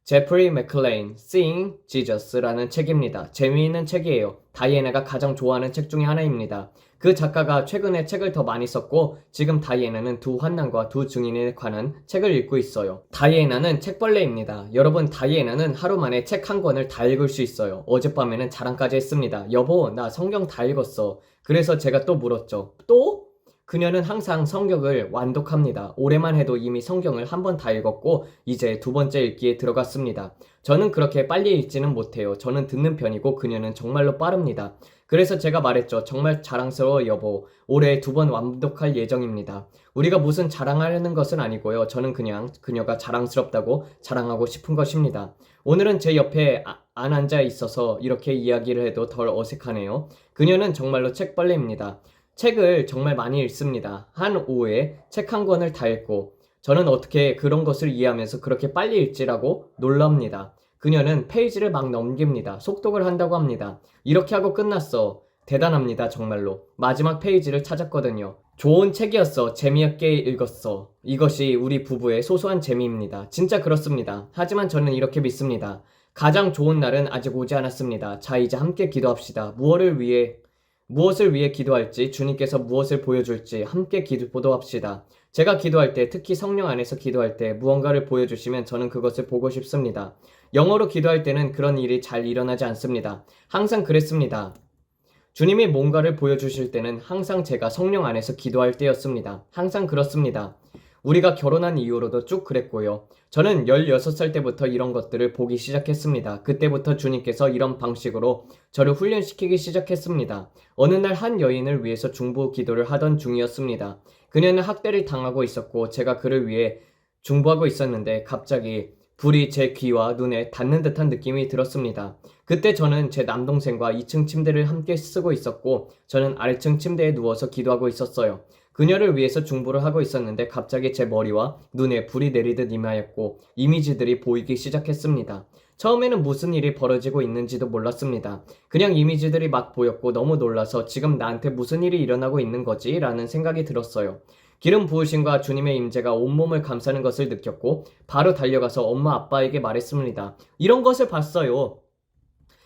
Speaker 1: 제프리 맥클레인, Seeing Jesus라는 책입니다. 재미있는 책이에요. 다이애나가 가장 좋아하는 책 중에 하나입니다. 그 작가가 최근에 책을 더 많이 썼고 지금 다이애나는 두 환난과 두 증인에 관한 책을 읽고 있어요. 다이애나는 책벌레입니다. 여러분, 다이애나는 하루 만에 책 한 권을 다 읽을 수 있어요. 어젯밤에는 자랑까지 했습니다. 여보, 나 성경 다 읽었어. 그래서 제가 또 물었죠. 또? 그녀는 항상 성경을 완독합니다. 올해만 해도 이미 성경을 한 번 다 읽었고 이제 두 번째 읽기에 들어갔습니다. 저는 그렇게 빨리 읽지는 못해요. 저는 듣는 편이고 그녀는 정말로 빠릅니다. 그래서 제가 말했죠. 정말 자랑스러워 여보. 올해 2번 완독할 예정입니다. 우리가 무슨 자랑하려는 것은 아니고요. 저는 그냥 그녀가 자랑스럽다고 자랑하고 싶은 것입니다. 오늘은 제 옆에 안 앉아 있어서 이렇게 이야기를 해도 덜 어색하네요. 그녀는 정말로 책벌레입니다. 책을 정말 많이 읽습니다. 한 오후에 책 한 권을 다 읽고 저는 어떻게 그런 것을 이해하면서 그렇게 빨리 읽지라고 놀랍니다. 그녀는 페이지를 막 넘깁니다. 속독을 한다고 합니다. 이렇게 하고 끝났어. 대단합니다, 정말로. 마지막 페이지를 찾았거든요. 좋은 책이었어. 재미있게 읽었어. 이것이 우리 부부의 소소한 재미입니다. 진짜 그렇습니다. 하지만 저는 이렇게 믿습니다. 가장 좋은 날은 아직 오지 않았습니다. 자, 이제 함께 기도합시다. 무엇을 위해 기도할지, 주님께서 무엇을 보여줄지 함께 기도합시다. 제가 기도할 때, 특히 성령 안에서 기도할 때 무언가를 보여주시면 저는 그것을 보고 싶습니다. 영어로 기도할 때는 그런 일이 잘 일어나지 않습니다. 항상 그랬습니다. 주님이 뭔가를 보여주실 때는 항상 제가 성령 안에서 기도할 때였습니다. 항상 그렇습니다. 우리가 결혼한 이후로도 쭉 그랬고요. 저는 16살 때부터 이런 것들을 보기 시작했습니다. 그때부터 주님께서 이런 방식으로 저를 훈련시키기 시작했습니다. 어느 날 한 여인을 위해서 중보 기도를 하던 중이었습니다. 그녀는 학대를 당하고 있었고 제가 그를 위해 중보하고 있었는데 갑자기 불이 제 귀와 눈에 닿는 듯한 느낌이 들었습니다. 그때 저는 제 남동생과 2층 침대를 함께 쓰고 있었고 저는 아래층 침대에 누워서 기도하고 있었어요. 그녀를 위해서 중보를 하고 있었는데 갑자기 제 머리와 눈에 불이 내리듯 임하였고 이미지들이 보이기 시작했습니다. 처음에는 무슨 일이 벌어지고 있는지도 몰랐습니다. 그냥 이미지들이 막 보였고 너무 놀라서 지금 나한테 무슨 일이 일어나고 있는 거지? 라는 생각이 들었어요. 기름 부으심과 주님의 임재가 온몸을 감싸는 것을 느꼈고 바로 달려가서 엄마 아빠에게 말했습니다. 이런 것을 봤어요.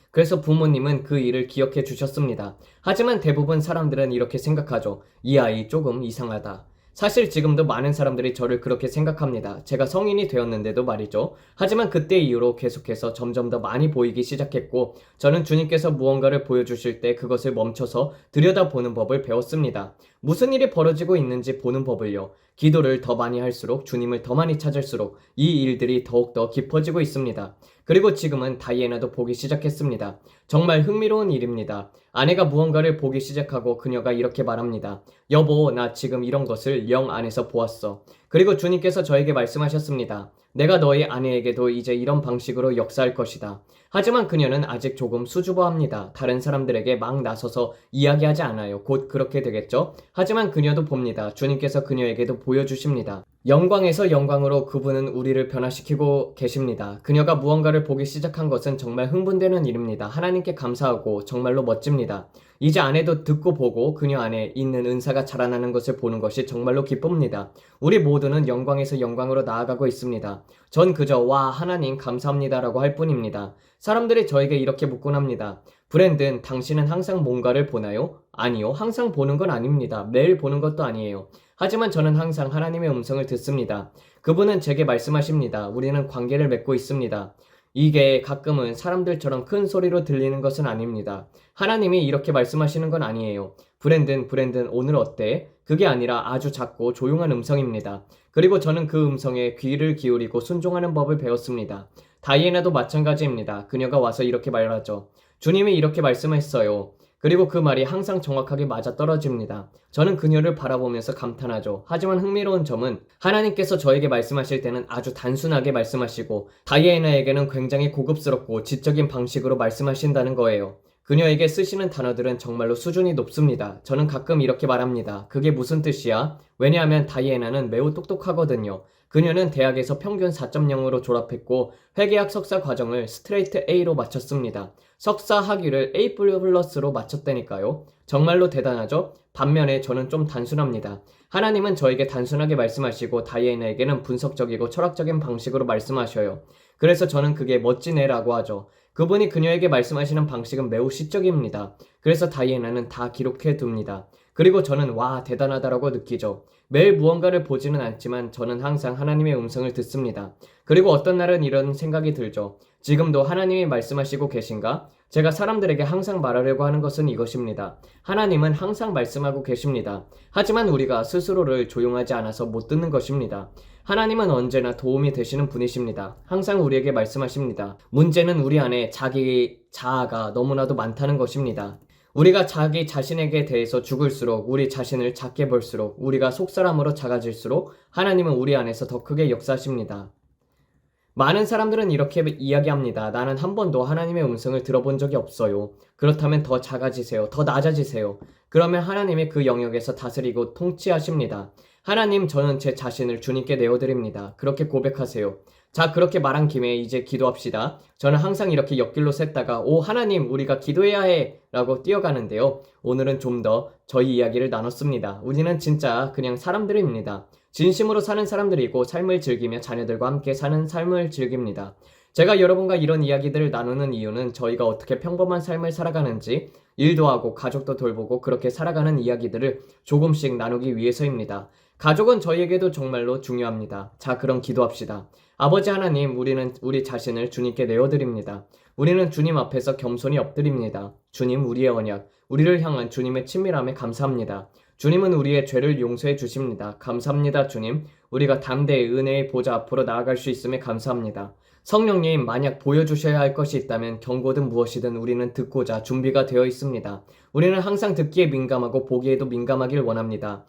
Speaker 1: 그래서 부모님은 그 일을 기억해 주셨습니다. 하지만 대부분 사람들은 이렇게 생각하죠. 이 아이 조금 이상하다. 사실 지금도 많은 사람들이 저를 그렇게 생각합니다. 제가 성인이 되었는데도 말이죠. 하지만 그때 이후로 계속해서 점점 더 많이 보이기 시작했고 저는 주님께서 무언가를 보여주실 때 그것을 멈춰서 들여다보는 법을 배웠습니다. 무슨 일이 벌어지고 있는지 보는 법을요. 기도를 더 많이 할수록 주님을 더 많이 찾을수록 이 일들이 더욱더 깊어지고 있습니다. 그리고 지금은 다이애나도 보기 시작했습니다. 정말 흥미로운 일입니다. 아내가 무언가를 보기 시작하고 그녀가 이렇게 말합니다. 여보, 나 지금 이런 것을 영 안에서 보았어. 그리고 주님께서 저에게 말씀하셨습니다. 내가 너희 아내에게도 이제 이런 방식으로 역사할 것이다. 하지만 그녀는 아직 조금 수줍어합니다. 다른 사람들에게 막 나서서 이야기하지 않아요. 곧 그렇게 되겠죠? 하지만 그녀도 봅니다. 주님께서 그녀에게도 보여주십니다. 영광에서 영광으로 그분은 우리를 변화시키고 계십니다. 그녀가 무언가를 보기 시작한 것은 정말 흥분되는 일입니다. 하나님께 감사하고 정말로 멋집니다. 이제 아내도 듣고 보고 그녀 안에 있는 은사가 자라나는 것을 보는 것이 정말로 기쁩니다. 우리 모두는 영광에서 영광으로 나아가고 있습니다. 전 그저 와 하나님 감사합니다라고 할 뿐입니다. 사람들이 저에게 이렇게 묻곤 합니다. 브랜든, 당신은 항상 뭔가를 보나요? 아니요, 항상 보는 건 아닙니다. 매일 보는 것도 아니에요. 하지만 저는 항상 하나님의 음성을 듣습니다. 그분은 제게 말씀하십니다. 우리는 관계를 맺고 있습니다. 이게 가끔은 사람들처럼 큰 소리로 들리는 것은 아닙니다. 하나님이 이렇게 말씀하시는 건 아니에요. 브랜든, 오늘 어때? 그게 아니라 아주 작고 조용한 음성입니다. 그리고 저는 그 음성에 귀를 기울이고 순종하는 법을 배웠습니다. 다이애나도 마찬가지입니다. 그녀가 와서 이렇게 말하죠. 주님이 이렇게 말씀했어요. 그리고 그 말이 항상 정확하게 맞아떨어집니다. 저는 그녀를 바라보면서 감탄하죠. 하지만 흥미로운 점은 하나님께서 저에게 말씀하실 때는 아주 단순하게 말씀하시고 다이애나에게는 굉장히 고급스럽고 지적인 방식으로 말씀하신다는 거예요. 그녀에게 쓰시는 단어들은 정말로 수준이 높습니다. 저는 가끔 이렇게 말합니다. 그게 무슨 뜻이야? 왜냐하면 다이애나는 매우 똑똑하거든요. 그녀는 대학에서 평균 4.0으로 졸업했고 회계학 석사 과정을 스트레이트 A로 마쳤습니다. 석사 학위를 A++로 마쳤다니까요. 정말로 대단하죠? 반면에 저는 좀 단순합니다. 하나님은 저에게 단순하게 말씀하시고 다이애나에게는 분석적이고 철학적인 방식으로 말씀하셔요. 그래서 저는 그게 멋지네라고 하죠. 그분이 그녀에게 말씀하시는 방식은 매우 시적입니다. 그래서 다이애나는 다 기록해 둡니다. 그리고 저는 와 대단하다라고 느끼죠. 매일 무언가를 보지는 않지만 저는 항상 하나님의 음성을 듣습니다. 그리고 어떤 날은 이런 생각이 들죠. 지금도 하나님이 말씀하시고 계신가? 제가 사람들에게 항상 말하려고 하는 것은 이것입니다. 하나님은 항상 말씀하고 계십니다. 하지만 우리가 스스로를 조용하지 않아서 못 듣는 것입니다. 하나님은 언제나 도움이 되시는 분이십니다. 항상 우리에게 말씀하십니다. 문제는 우리 안에 자기 자아가 너무나도 많다는 것입니다. 우리가 자기 자신에게 대해서 죽을수록 우리 자신을 작게 볼수록 우리가 속사람으로 작아질수록 하나님은 우리 안에서 더 크게 역사하십니다. 많은 사람들은 이렇게 이야기합니다. 나는 한 번도 하나님의 음성을 들어본 적이 없어요. 그렇다면 더 작아지세요. 더 낮아지세요. 그러면 하나님이 그 영역에서 다스리고 통치하십니다. 하나님, 저는 제 자신을 주님께 내어드립니다. 그렇게 고백하세요. 자, 그렇게 말한 김에 이제 기도합시다. 저는 항상 이렇게 옆길로 샜다가 오 하나님 우리가 기도해야 해 라고 뛰어가는데요. 오늘은 좀 더 저희 이야기를 나눴습니다. 우리는 진짜 그냥 사람들입니다. 진심으로 사는 사람들이고 삶을 즐기며 자녀들과 함께 사는 삶을 즐깁니다. 제가 여러분과 이런 이야기들을 나누는 이유는 저희가 어떻게 평범한 삶을 살아가는지 일도 하고 가족도 돌보고 그렇게 살아가는 이야기들을 조금씩 나누기 위해서입니다. 가족은 저희에게도 정말로 중요합니다. 자, 그럼 기도합시다. 아버지 하나님, 우리는 우리 자신을 주님께 내어드립니다. 우리는 주님 앞에서 겸손히 엎드립니다. 주님, 우리의 언약, 우리를 향한 주님의 친밀함에 감사합니다. 주님은 우리의 죄를 용서해 주십니다. 감사합니다, 주님. 우리가 담대히 은혜의 보좌 앞으로 나아갈 수 있음에 감사합니다. 성령님, 만약 보여주셔야 할 것이 있다면 경고든 무엇이든 우리는 듣고자 준비가 되어 있습니다. 우리는 항상 듣기에 민감하고 보기에도 민감하길 원합니다.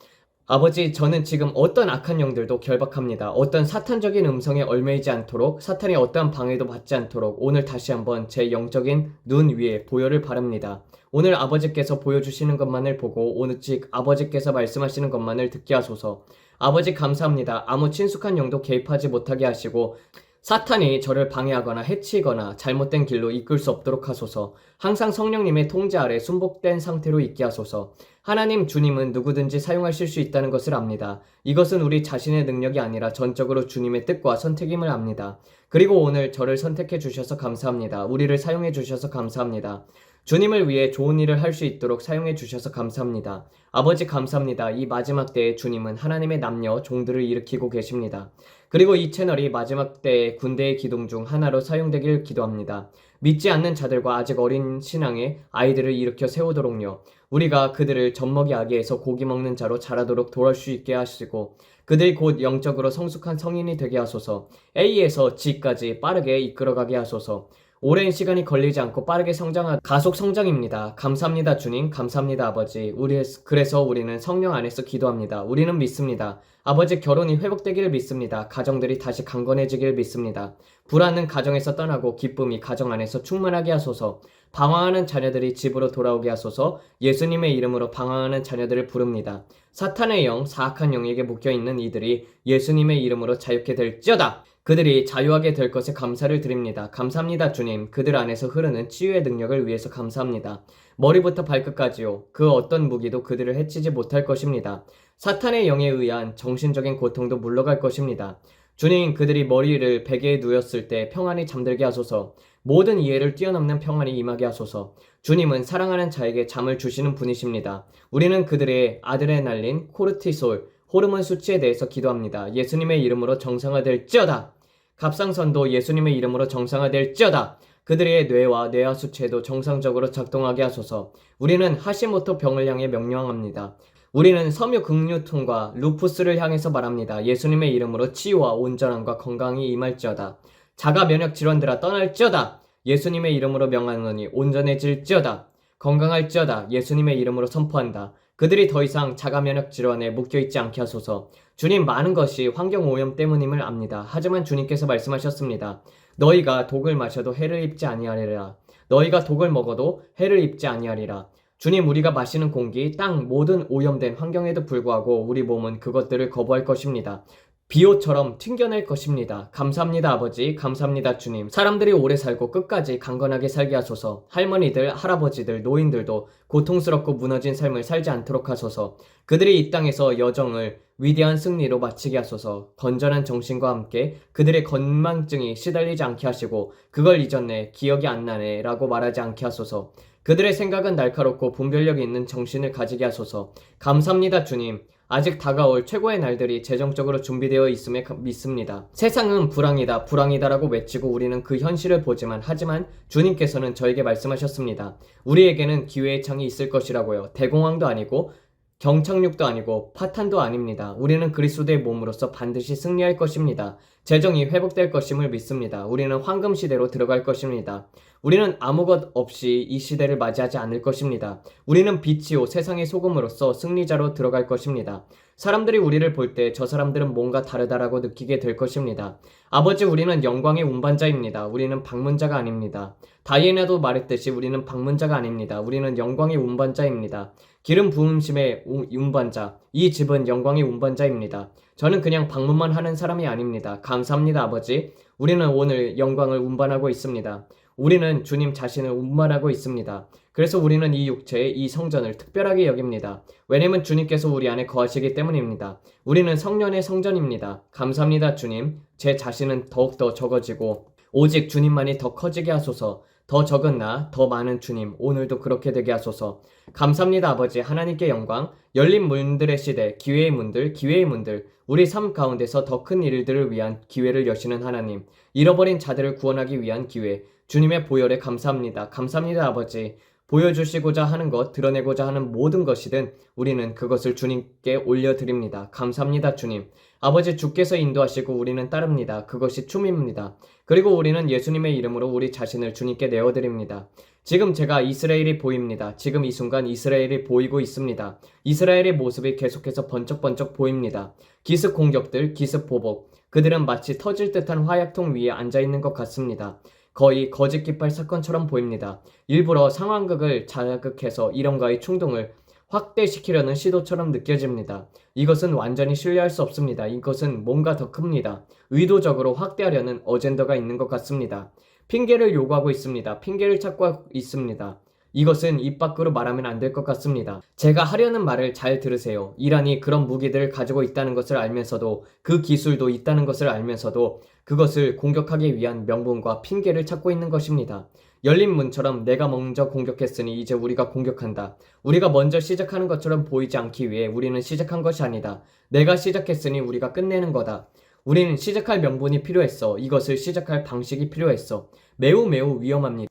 Speaker 1: 아버지, 저는 지금 어떤 악한 영들도 결박합니다. 어떤 사탄적인 음성에 얽매이지 않도록, 사탄의 어떠한 방해도 받지 않도록 오늘 다시 한번 제 영적인 눈 위에 보혈을 바릅니다. 오늘 아버지께서 보여주시는 것만을 보고 오직 아버지께서 말씀하시는 것만을 듣게 하소서. 아버지 감사합니다. 아무 친숙한 영도 개입하지 못하게 하시고 사탄이 저를 방해하거나 해치거나 잘못된 길로 이끌 수 없도록 하소서. 항상 성령님의 통제 아래 순복된 상태로 있게 하소서. 하나님, 주님은 누구든지 사용하실 수 있다는 것을 압니다. 이것은 우리 자신의 능력이 아니라 전적으로 주님의 뜻과 선택임을 압니다. 그리고 오늘 저를 선택해 주셔서 감사합니다. 우리를 사용해 주셔서 감사합니다. 주님을 위해 좋은 일을 할 수 있도록 사용해 주셔서 감사합니다. 아버지 감사합니다. 이 마지막 때에 주님은 하나님의 남녀 종들을 일으키고 계십니다. 그리고 이 채널이 마지막 때의 군대의 기둥 중 하나로 사용되길 기도합니다. 믿지 않는 자들과 아직 어린 신앙의 아이들을 일으켜 세우도록요. 우리가 그들을 젖먹이 아기에서 고기 먹는 자로 자라도록 도울 수 있게 하시고 그들이 곧 영적으로 성숙한 성인이 되게 하소서. A에서 G까지 빠르게 이끌어가게 하소서. 오랜 시간이 걸리지 않고 빠르게 성장한 가속 성장입니다. 감사합니다, 주님. 감사합니다, 아버지. 그래서 우리는 성령 안에서 기도합니다. 우리는 믿습니다. 아버지, 결혼이 회복되기를 믿습니다. 가정들이 다시 강건해지기를 믿습니다. 불안은 가정에서 떠나고 기쁨이 가정 안에서 충만하게 하소서. 방황하는 자녀들이 집으로 돌아오게 하소서. 예수님의 이름으로 방황하는 자녀들을 부릅니다. 사탄의 영, 사악한 영에게 묶여있는 이들이 예수님의 이름으로 자유케 될지어다. 그들이 자유하게 될 것에 감사를 드립니다. 감사합니다, 주님. 그들 안에서 흐르는 치유의 능력을 위해서 감사합니다. 머리부터 발끝까지요. 그 어떤 무기도 그들을 해치지 못할 것입니다. 사탄의 영에 의한 정신적인 고통도 물러갈 것입니다. 주님, 그들이 머리를 베개에 누웠을 때 평안히 잠들게 하소서. 모든 이해를 뛰어넘는 평안이 임하게 하소서. 주님은 사랑하는 자에게 잠을 주시는 분이십니다. 우리는 그들의 아드레날린, 코르티솔, 호르몬 수치에 대해서 기도합니다. 예수님의 이름으로 정상화될지어다. 갑상선도 예수님의 이름으로 정상화될지어다. 그들의 뇌와 뇌하 수체도 정상적으로 작동하게 하소서. 우리는 하시모토 병을 향해 명령합니다. 우리는 섬유근육통과 루푸스를 향해서 말합니다. 예수님의 이름으로 치유와 온전함과 건강이 임할지어다. 자가 면역 질환들아 떠날지어다. 예수님의 이름으로 명하노니 온전해질지어다. 건강할지어다. 예수님의 이름으로 선포한다. 그들이 더 이상 자가 면역 질환에 묶여있지 않게 하소서. 주님, 많은 것이 환경오염 때문임을 압니다. 하지만 주님께서 말씀하셨습니다. 너희가 독을 마셔도 해를 입지 아니하리라. 너희가 독을 먹어도 해를 입지 아니하리라. 주님, 우리가 마시는 공기, 땅, 모든 오염된 환경에도 불구하고 우리 몸은 그것들을 거부할 것입니다. 비옷처럼 튕겨낼 것입니다. 감사합니다, 아버지. 감사합니다, 주님. 사람들이 오래 살고 끝까지 강건하게 살게 하소서. 할머니들, 할아버지들, 노인들도 고통스럽고 무너진 삶을 살지 않도록 하소서. 그들이 이 땅에서 여정을 위대한 승리로 마치게 하소서. 건전한 정신과 함께 그들의 건망증이 시달리지 않게 하시고 그걸 잊었네, 기억이 안 나네 라고 말하지 않게 하소서. 그들의 생각은 날카롭고 분별력이 있는 정신을 가지게 하소서. 감사합니다, 주님. 아직 다가올 최고의 날들이 재정적으로 준비되어 있음에 믿습니다. 세상은 불황이다, 불황이다라고 외치고 우리는 그 현실을 보지만 하지만 주님께서는 저에게 말씀하셨습니다. 우리에게는 기회의 창이 있을 것이라고요. 대공황도 아니고 경착륙도 아니고 파탄도 아닙니다. 우리는 그리스도의 몸으로서 반드시 승리할 것입니다. 재정이 회복될 것임을 믿습니다. 우리는 황금 시대로 들어갈 것입니다. 우리는 아무 것 없이 이 시대를 맞이하지 않을 것입니다. 우리는 빛이요 세상의 소금으로서 승리자로 들어갈 것입니다. 사람들이 우리를 볼 때 저 사람들은 뭔가 다르다라고 느끼게 될 것입니다. 아버지, 우리는 영광의 운반자입니다. 우리는 방문자가 아닙니다. 다이애나도 말했듯이 우리는 방문자가 아닙니다. 우리는 영광의 운반자입니다. 기름 부음심의 운반자, 이 집은 영광의 운반자입니다. 저는 그냥 방문만 하는 사람이 아닙니다. 감사합니다, 아버지. 우리는 오늘 영광을 운반하고 있습니다. 우리는 주님 자신을 운반하고 있습니다. 그래서 우리는 이 육체, 이 성전을 특별하게 여깁니다. 왜냐면 주님께서 우리 안에 거하시기 때문입니다. 우리는 성령의 성전입니다. 감사합니다, 주님. 제 자신은 더욱더 적어지고 오직 주님만이 더 커지게 하소서. 더 적은 나, 더 많은 주님, 오늘도 그렇게 되게 하소서. 감사합니다, 아버지. 하나님께 영광. 열린 문들의 시대, 기회의 문들, 기회의 문들. 우리 삶 가운데서 더 큰 일들을 위한 기회를 여시는 하나님. 잃어버린 자들을 구원하기 위한 기회. 주님의 보혈에 감사합니다. 감사합니다, 아버지. 보여주시고자 하는 것, 드러내고자 하는 모든 것이든 우리는 그것을 주님께 올려드립니다. 감사합니다, 주님. 아버지, 주께서 인도하시고 우리는 따릅니다. 그것이 춤입니다. 그리고 우리는 예수님의 이름으로 우리 자신을 주님께 내어드립니다. 지금 제가 이스라엘이 보입니다. 지금 이 순간 이스라엘이 보이고 있습니다. 이스라엘의 모습이 계속해서 번쩍번쩍 보입니다. 기습 공격들, 기습 보복. 그들은 마치 터질 듯한 화약통 위에 앉아있는 것 같습니다. 거의 거짓 깃발 사건처럼 보입니다. 일부러 상황극을 자극해서 이런과의 충동을 확대시키려는 시도처럼 느껴집니다. 이것은 완전히 신뢰할 수 없습니다. 이것은 뭔가 더 큽니다. 의도적으로 확대하려는 어젠더가 있는 것 같습니다. 핑계를 요구하고 있습니다. 핑계를 찾고 있습니다. 이것은 입 밖으로 말하면 안 될 것 같습니다. 제가 하려는 말을 잘 들으세요. 이란이 그런 무기들을 가지고 있다는 것을 알면서도 그 기술도 있다는 것을 알면서도 그것을 공격하기 위한 명분과 핑계를 찾고 있는 것입니다. 열린 문처럼 내가 먼저 공격했으니 이제 우리가 공격한다. 우리가 먼저 시작하는 것처럼 보이지 않기 위해 우리는 시작한 것이 아니다. 내가 시작했으니 우리가 끝내는 거다. 우리는 시작할 명분이 필요했어. 이것을 시작할 방식이 필요했어. 매우 위험합니다.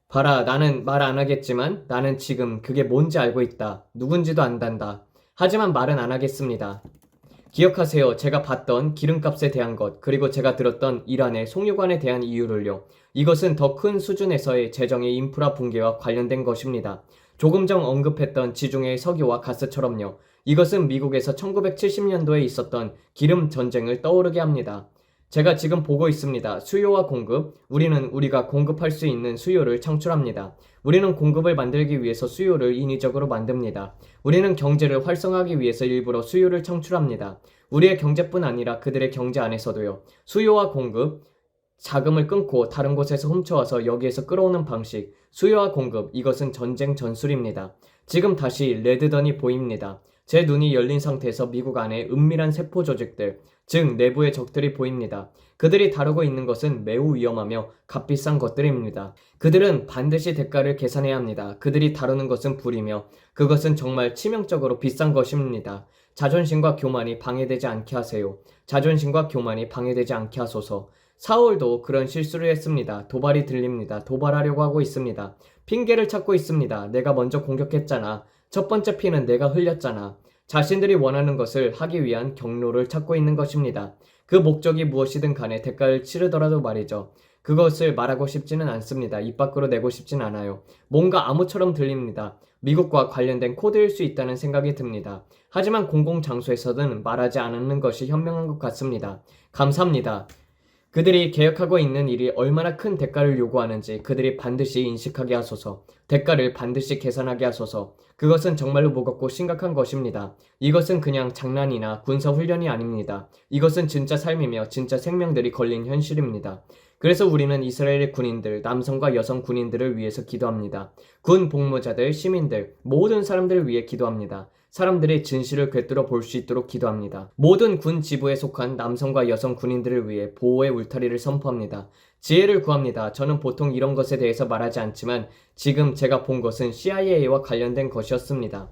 Speaker 1: 봐라, 나는 말 안 하겠지만 나는 지금 그게 뭔지 알고 있다. 누군지도 안단다. 하지만 말은 안 하겠습니다. 기억하세요. 제가 봤던 기름값에 대한 것, 그리고 제가 들었던 이란의 송유관에 대한 이유를요. 이것은 더 큰 수준에서의 재정의 인프라 붕괴와 관련된 것입니다. 조금 전 언급했던 지중해 석유와 가스처럼요. 이것은 미국에서 1970년도에 있었던 기름 전쟁을 떠오르게 합니다. 제가 지금 보고 있습니다. 수요와 공급. 우리는 우리가 공급할 수 있는 수요를 창출합니다. 우리는 공급을 만들기 위해서 수요를 인위적으로 만듭니다. 우리는 경제를 활성화하기 위해서 일부러 수요를 창출합니다. 우리의 경제뿐 아니라 그들의 경제 안에서도요. 수요와 공급, 자금을 끊고 다른 곳에서 훔쳐와서 여기에서 끌어오는 방식, 수요와 공급, 이것은 전쟁 전술입니다. 지금 다시 레드던이 보입니다. 제 눈이 열린 상태에서 미국 안에 은밀한 세포 조직들, 즉 내부의 적들이 보입니다. 그들이 다루고 있는 것은 매우 위험하며 값비싼 것들입니다. 그들은 반드시 대가를 계산해야 합니다. 그들이 다루는 것은 불이며 그것은 정말 치명적으로 비싼 것입니다. 자존심과 교만이 방해되지 않게 하세요. 자존심과 교만이 방해되지 않게 하소서. 사울도 그런 실수를 했습니다. 도발이 들립니다. 도발하려고 하고 있습니다. 핑계를 찾고 있습니다. 내가 먼저 공격했잖아. 첫 번째 피는 내가 흘렸잖아. 자신들이 원하는 것을 하기 위한 경로를 찾고 있는 것입니다. 그 목적이 무엇이든 간에 대가를 치르더라도 말이죠. 그것을 말하고 싶지는 않습니다. 입 밖으로 내고 싶진 않아요. 뭔가 암호처럼 들립니다. 미국과 관련된 코드일 수 있다는 생각이 듭니다. 하지만 공공장소에서는 말하지 않는 것이 현명한 것 같습니다. 감사합니다. 그들이 계획하고 있는 일이 얼마나 큰 대가를 요구하는지 그들이 반드시 인식하게 하소서. 대가를 반드시 계산하게 하소서. 그것은 정말로 무겁고 심각한 것입니다. 이것은 그냥 장난이나 군사훈련이 아닙니다. 이것은 진짜 삶이며 진짜 생명들이 걸린 현실입니다. 그래서 우리는 이스라엘의 군인들, 남성과 여성 군인들을 위해서 기도합니다. 군 복무자들, 시민들, 모든 사람들을 위해 기도합니다. 사람들이 진실을 꿰뚫어 볼 수 있도록 기도합니다. 모든 군 지부에 속한 남성과 여성 군인들을 위해 보호의 울타리를 선포합니다. 지혜를 구합니다. 저는 보통 이런 것에 대해서 말하지 않지만 지금 제가 본 것은 CIA와 관련된 것이었습니다.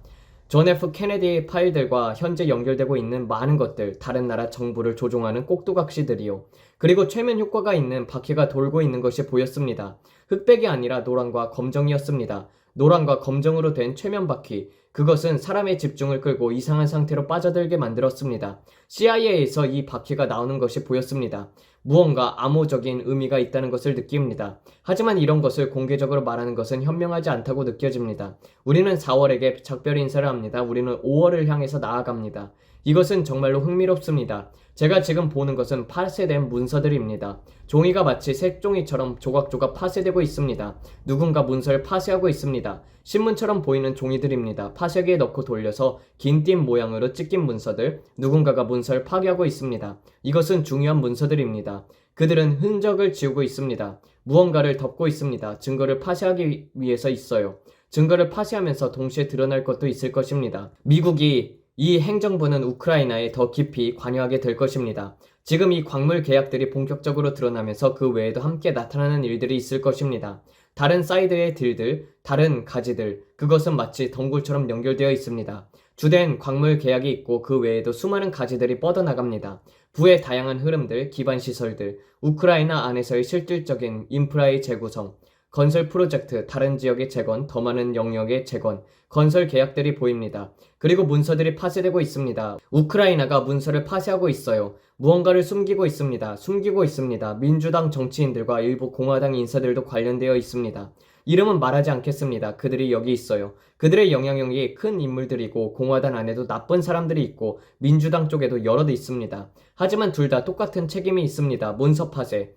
Speaker 1: 존 F 케네디 파일들과 현재 연결되고 있는 많은 것들, 다른 나라 정부를 조종하는 꼭두각시들이요. 그리고 최면 효과가 있는 바퀴가 돌고 있는 것이 보였습니다. 흑백이 아니라 노란과 검정이었습니다. 노란과 검정으로 된 최면 바퀴, 그것은 사람의 집중을 끌고 이상한 상태로 빠져들게 만들었습니다. CIA에서 이 바퀴가 나오는 것이 보였습니다. 무언가 암호적인 의미가 있다는 것을 느낍니다. 하지만 이런 것을 공개적으로 말하는 것은 현명하지 않다고 느껴집니다. 우리는 4월에게 작별 인사를 합니다. 우리는 5월을 향해서 나아갑니다. 이것은 정말로 흥미롭습니다. 제가 지금 보는 것은 파쇄된 문서들입니다. 종이가 마치 색종이처럼 조각조각 파쇄되고 있습니다. 누군가 문서를 파쇄하고 있습니다. 신문처럼 보이는 종이들입니다. 파쇄기에 넣고 돌려서 긴 띠 모양으로 찢긴 문서들, 누군가가 문서를 파괴하고 있습니다. 이것은 중요한 문서들입니다. 그들은 흔적을 지우고 있습니다. 무언가를 덮고 있습니다. 증거를 파쇄하기 위해서 있어요. 증거를 파쇄하면서 동시에 드러날 것도 있을 것입니다. 미국이 이 행정부는 우크라이나에 더 깊이 관여하게 될 것입니다. 지금 이 광물 계약들이 본격적으로 드러나면서 그 외에도 함께 나타나는 일들이 있을 것입니다. 다른 사이드의 딜들, 다른 가지들, 그것은 마치 덩굴처럼 연결되어 있습니다. 주된 광물 계약이 있고 그 외에도 수많은 가지들이 뻗어나갑니다. 부의 다양한 흐름들, 기반 시설들, 우크라이나 안에서의 실질적인 인프라의 재구성, 건설 프로젝트, 다른 지역의 재건, 더 많은 영역의 재건, 건설 계약들이 보입니다. 그리고 문서들이 파쇄되고 있습니다. 우크라이나가 문서를 파쇄하고 있어요. 무언가를 숨기고 있습니다. 민주당 정치인들과 일부 공화당 인사들도 관련되어 있습니다. 이름은 말하지 않겠습니다. 그들이 여기 있어요. 그들의 영향력이 큰 인물들이고 공화당 안에도 나쁜 사람들이 있고 민주당 쪽에도 여럿 있습니다. 하지만 둘 다 똑같은 책임이 있습니다. 문서 파쇄,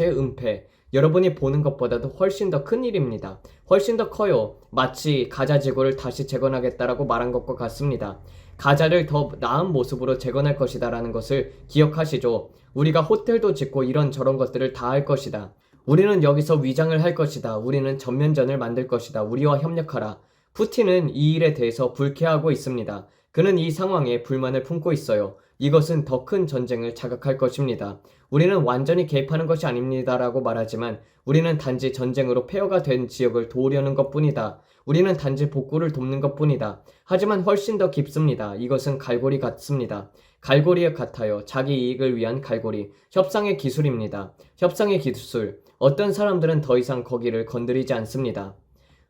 Speaker 1: 은폐. 여러분이 보는 것보다도 훨씬 더 큰 일입니다. 훨씬 더 커요. 마치 가자 지구를 다시 재건하겠다라고 말한 것과 같습니다. 가자를 더 나은 모습으로 재건할 것이다 라는 것을 기억하시죠. 우리가 호텔도 짓고 이런저런 것들을 다 할 것이다. 우리는 여기서 위장을 할 것이다. 우리는 전면전을 만들 것이다. 우리와 협력하라. 푸틴은 이 일에 대해서 불쾌하고 있습니다. 그는 이 상황에 불만을 품고 있어요. 이것은 더 큰 전쟁을 자극할 것입니다. 우리는 완전히 개입하는 것이 아닙니다라고 말하지만 우리는 단지 전쟁으로 폐허가 된 지역을 도우려는 것뿐이다. 우리는 단지 복구를 돕는 것뿐이다. 하지만 훨씬 더 깊습니다. 이것은 갈고리 같습니다. 갈고리 같아요. 자기 이익을 위한 갈고리. 협상의 기술입니다. 협상의 기술. 어떤 사람들은 더 이상 거기를 건드리지 않습니다.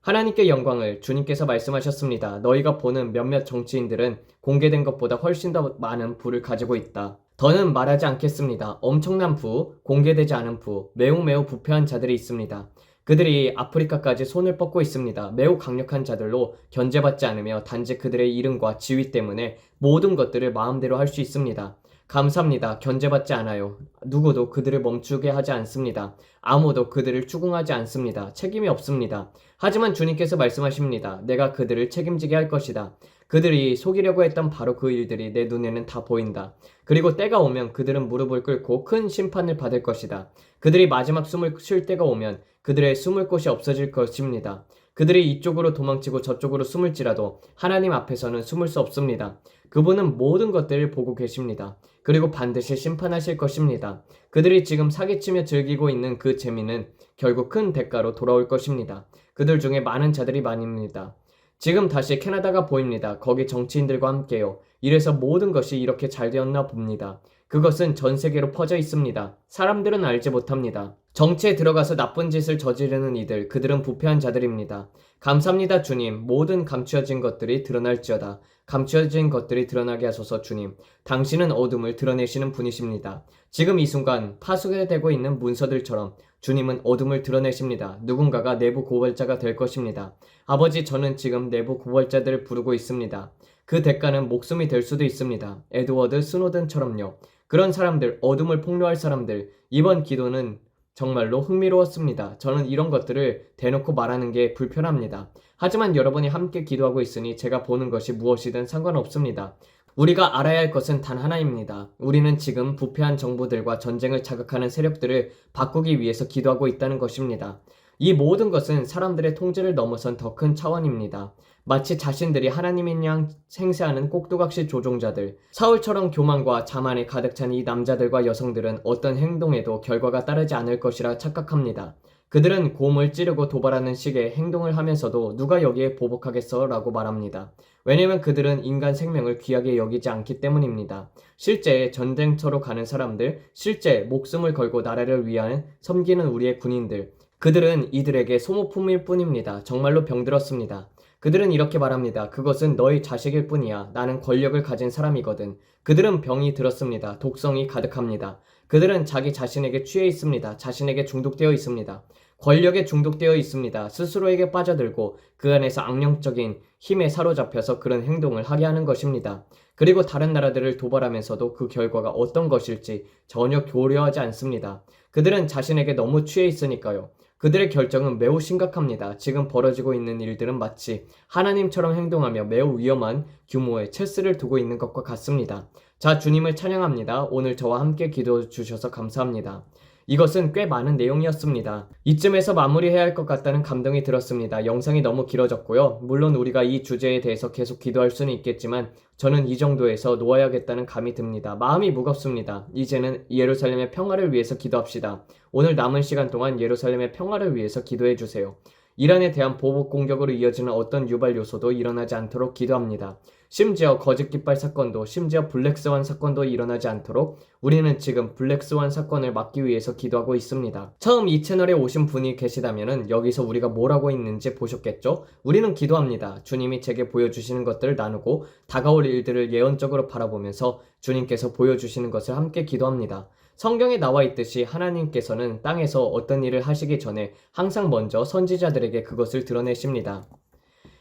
Speaker 1: 하나님께 영광을 주님께서 말씀하셨습니다. 너희가 보는 몇몇 정치인들은 공개된 것보다 훨씬 더 많은 부를 가지고 있다. 더는 말하지 않겠습니다. 엄청난 부, 공개되지 않은 부, 매우 부패한 자들이 있습니다. 그들이 아프리카까지 손을 뻗고 있습니다. 매우 강력한 자들로 견제받지 않으며 단지 그들의 이름과 지위 때문에 모든 것들을 마음대로 할 수 있습니다. 감사합니다. 견제받지 않아요. 누구도 그들을 멈추게 하지 않습니다. 아무도 그들을 추궁하지 않습니다. 책임이 없습니다. 하지만 주님께서 말씀하십니다. 내가 그들을 책임지게 할 것이다. 그들이 속이려고 했던 바로 그 일들이 내 눈에는 다 보인다. 그리고 때가 오면 그들은 무릎을 꿇고 큰 심판을 받을 것이다. 그들이 마지막 숨을 쉴 때가 오면 그들의 숨을 곳이 없어질 것입니다. 그들이 이쪽으로 도망치고 저쪽으로 숨을지라도 하나님 앞에서는 숨을 수 없습니다. 그분은 모든 것들을 보고 계십니다. 그리고 반드시 심판하실 것입니다. 그들이 지금 사기치며 즐기고 있는 그 재미는 결국 큰 대가로 돌아올 것입니다. 그들 중에 많은 자들이 많습니다. 지금 다시 캐나다가 보입니다. 거기 정치인들과 함께요. 이래서 모든 것이 이렇게 잘 되었나 봅니다. 그것은 전 세계로 퍼져 있습니다. 사람들은 알지 못합니다. 정치에 들어가서 나쁜 짓을 저지르는 이들, 그들은 부패한 자들입니다. 감사합니다, 주님. 모든 감추어진 것들이 드러날지어다. 감추어진 것들이 드러나게 하소서, 주님. 당신은 어둠을 드러내시는 분이십니다. 지금 이 순간 파쇄되고 있는 문서들처럼 주님은 어둠을 드러내십니다. 누군가가 내부 고발자가 될 것입니다. 아버지, 저는 지금 내부 고발자들을 부르고 있습니다. 그 대가는 목숨이 될 수도 있습니다. 에드워드 스노든처럼요. 그런 사람들, 어둠을 폭로할 사람들, 이번 기도는 정말로 흥미로웠습니다. 저는 이런 것들을 대놓고 말하는 게 불편합니다. 하지만 여러분이 함께 기도하고 있으니 제가 보는 것이 무엇이든 상관없습니다. 우리가 알아야 할 것은 단 하나입니다. 우리는 지금 부패한 정부들과 전쟁을 자극하는 세력들을 바꾸기 위해서 기도하고 있다는 것입니다. 이 모든 것은 사람들의 통제를 넘어선 더 큰 차원입니다. 마치 자신들이 하나님인 양 생세하는 꼭두각시 조종자들, 사울처럼 교만과 자만에 가득 찬 이 남자들과 여성들은 어떤 행동에도 결과가 따르지 않을 것이라 착각합니다. 그들은 곰을 찌르고 도발하는 식의 행동을 하면서도 누가 여기에 보복하겠어? 라고 말합니다. 왜냐면 그들은 인간 생명을 귀하게 여기지 않기 때문입니다. 실제 전쟁터로 가는 사람들, 실제 목숨을 걸고 나라를 위한 섬기는 우리의 군인들, 그들은 이들에게 소모품일 뿐입니다. 정말로 병들었습니다. 그들은 이렇게 말합니다. 그것은 너희 자식일 뿐이야. 나는 권력을 가진 사람이거든. 그들은 병이 들었습니다. 독성이 가득합니다. 그들은 자기 자신에게 취해 있습니다. 자신에게 중독되어 있습니다. 권력에 중독되어 있습니다. 스스로에게 빠져들고 그 안에서 악령적인 힘에 사로잡혀서 그런 행동을 하게 하는 것입니다. 그리고 다른 나라들을 도발하면서도 그 결과가 어떤 것일지 전혀 고려하지 않습니다. 그들은 자신에게 너무 취해 있으니까요. 그들의 결정은 매우 심각합니다. 지금 벌어지고 있는 일들은 마치 하나님처럼 행동하며 매우 위험한 규모의 체스를 두고 있는 것과 같습니다. 자, 주님을 찬양합니다. 오늘 저와 함께 기도해 주셔서 감사합니다. 이것은 꽤 많은 내용이었습니다. 이쯤에서 마무리해야 할 것 같다는 감동이 들었습니다. 영상이 너무 길어졌고요. 물론 우리가 이 주제에 대해서 계속 기도할 수는 있겠지만 저는 이 정도에서 놓아야겠다는 감이 듭니다. 마음이 무겁습니다. 이제는 예루살렘의 평화를 위해서 기도합시다. 오늘 남은 시간 동안 예루살렘의 평화를 위해서 기도해 주세요. 이란에 대한 보복 공격으로 이어지는 어떤 유발 요소도 일어나지 않도록 기도합니다. 심지어 거짓 깃발 사건도, 심지어 블랙스완 사건도 일어나지 않도록 우리는 지금 블랙스완 사건을 막기 위해서 기도하고 있습니다. 처음 이 채널에 오신 분이 계시다면 여기서 우리가 뭘 하고 있는지 보셨겠죠? 우리는 기도합니다. 주님이 제게 보여주시는 것들을 나누고 다가올 일들을 예언적으로 바라보면서 주님께서 보여주시는 것을 함께 기도합니다. 성경에 나와 있듯이 하나님께서는 땅에서 어떤 일을 하시기 전에 항상 먼저 선지자들에게 그것을 드러내십니다.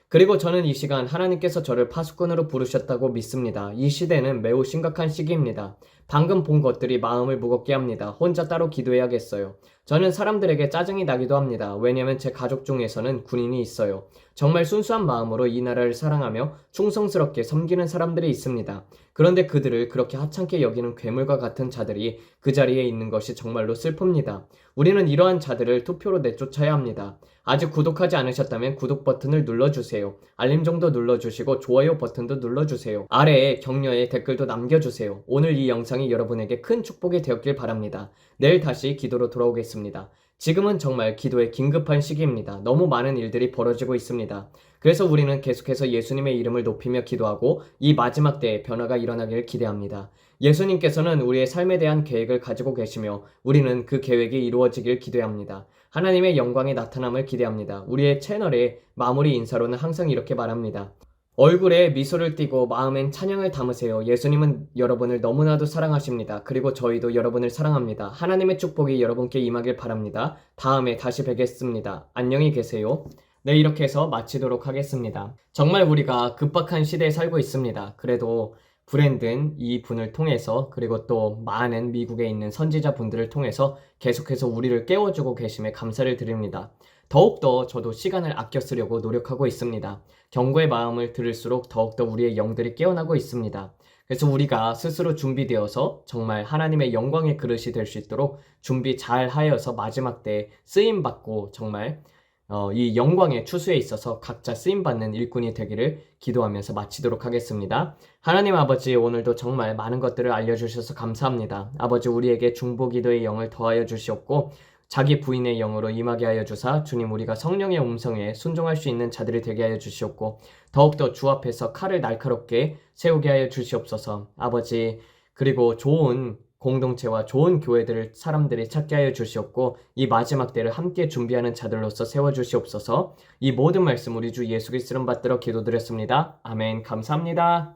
Speaker 1: 그리고 저는 이 시간 하나님께서 저를 파수꾼으로 부르셨다고 믿습니다. 이 시대는 매우 심각한 시기입니다. 방금 본 것들이 마음을 무겁게 합니다. 혼자 따로 기도해야겠어요. 저는 사람들에게 짜증이 나기도 합니다. 왜냐면 제 가족 중에서는 군인이 있어요. 정말 순수한 마음으로 이 나라를 사랑하며 충성스럽게 섬기는 사람들이 있습니다. 그런데 그들을 그렇게 하찮게 여기는 괴물과 같은 자들이 그 자리에 있는 것이 정말로 슬픕니다. 우리는 이러한 자들을 투표로 내쫓아야 합니다. 아직 구독하지 않으셨다면 구독 버튼을 눌러주세요. 알림정도 눌러주시고 좋아요 버튼도 눌러주세요. 아래에 격려의 댓글도 남겨주세요. 오늘 이 영상이 여러분에게 큰 축복이 되었길 바랍니다. 내일 다시 기도로 돌아오겠습니다. 지금은 정말 기도의 긴급한 시기입니다. 너무 많은 일들이 벌어지고 있습니다. 그래서 우리는 계속해서 예수님의 이름을 높이며 기도하고 이 마지막 때에 변화가 일어나기를 기대합니다. 예수님께서는 우리의 삶에 대한 계획을 가지고 계시며 우리는 그 계획이 이루어지길 기대합니다. 하나님의 영광의 나타남을 기대합니다. 우리의 채널의 마무리 인사로는 항상 이렇게 말합니다. 얼굴에 미소를 띠고 마음엔 찬양을 담으세요. 예수님은 여러분을 너무나도 사랑하십니다. 그리고 저희도 여러분을 사랑합니다. 하나님의 축복이 여러분께 임하길 바랍니다. 다음에 다시 뵙겠습니다. 안녕히 계세요. 네, 이렇게 해서 마치도록 하겠습니다. 정말 우리가 급박한 시대에 살고 있습니다. 그래도 브랜든 이 분을 통해서 그리고 또 많은 미국에 있는 선지자 분들을 통해서 계속해서 우리를 깨워주고 계심에 감사를 드립니다. 더욱더 저도 시간을 아껴 쓰려고 노력하고 있습니다. 경고의 마음을 들을수록 더욱더 우리의 영들이 깨어나고 있습니다. 그래서 우리가 스스로 준비되어서 정말 하나님의 영광의 그릇이 될 수 있도록 준비 잘 하여서 마지막 때에 쓰임받고 정말 이 영광의 추수에 있어서 각자 쓰임받는 일꾼이 되기를 기도하면서 마치도록 하겠습니다. 하나님 아버지, 오늘도 정말 많은 것들을 알려주셔서 감사합니다. 아버지, 우리에게 중보기도의 영을 더하여 주시옵고 자기 부인의 영으로 임하게 하여 주사 주님, 우리가 성령의 음성에 순종할 수 있는 자들이 되게 하여 주시옵고 더욱더 주 앞에서 칼을 날카롭게 세우게 하여 주시옵소서. 아버지, 그리고 좋은 공동체와 좋은 교회들을 사람들이 찾게 하여 주시옵고 이 마지막 때를 함께 준비하는 자들로서 세워주시옵소서. 이 모든 말씀 우리 주 예수 그리스도를 받들어 기도드렸습니다. 아멘. 감사합니다.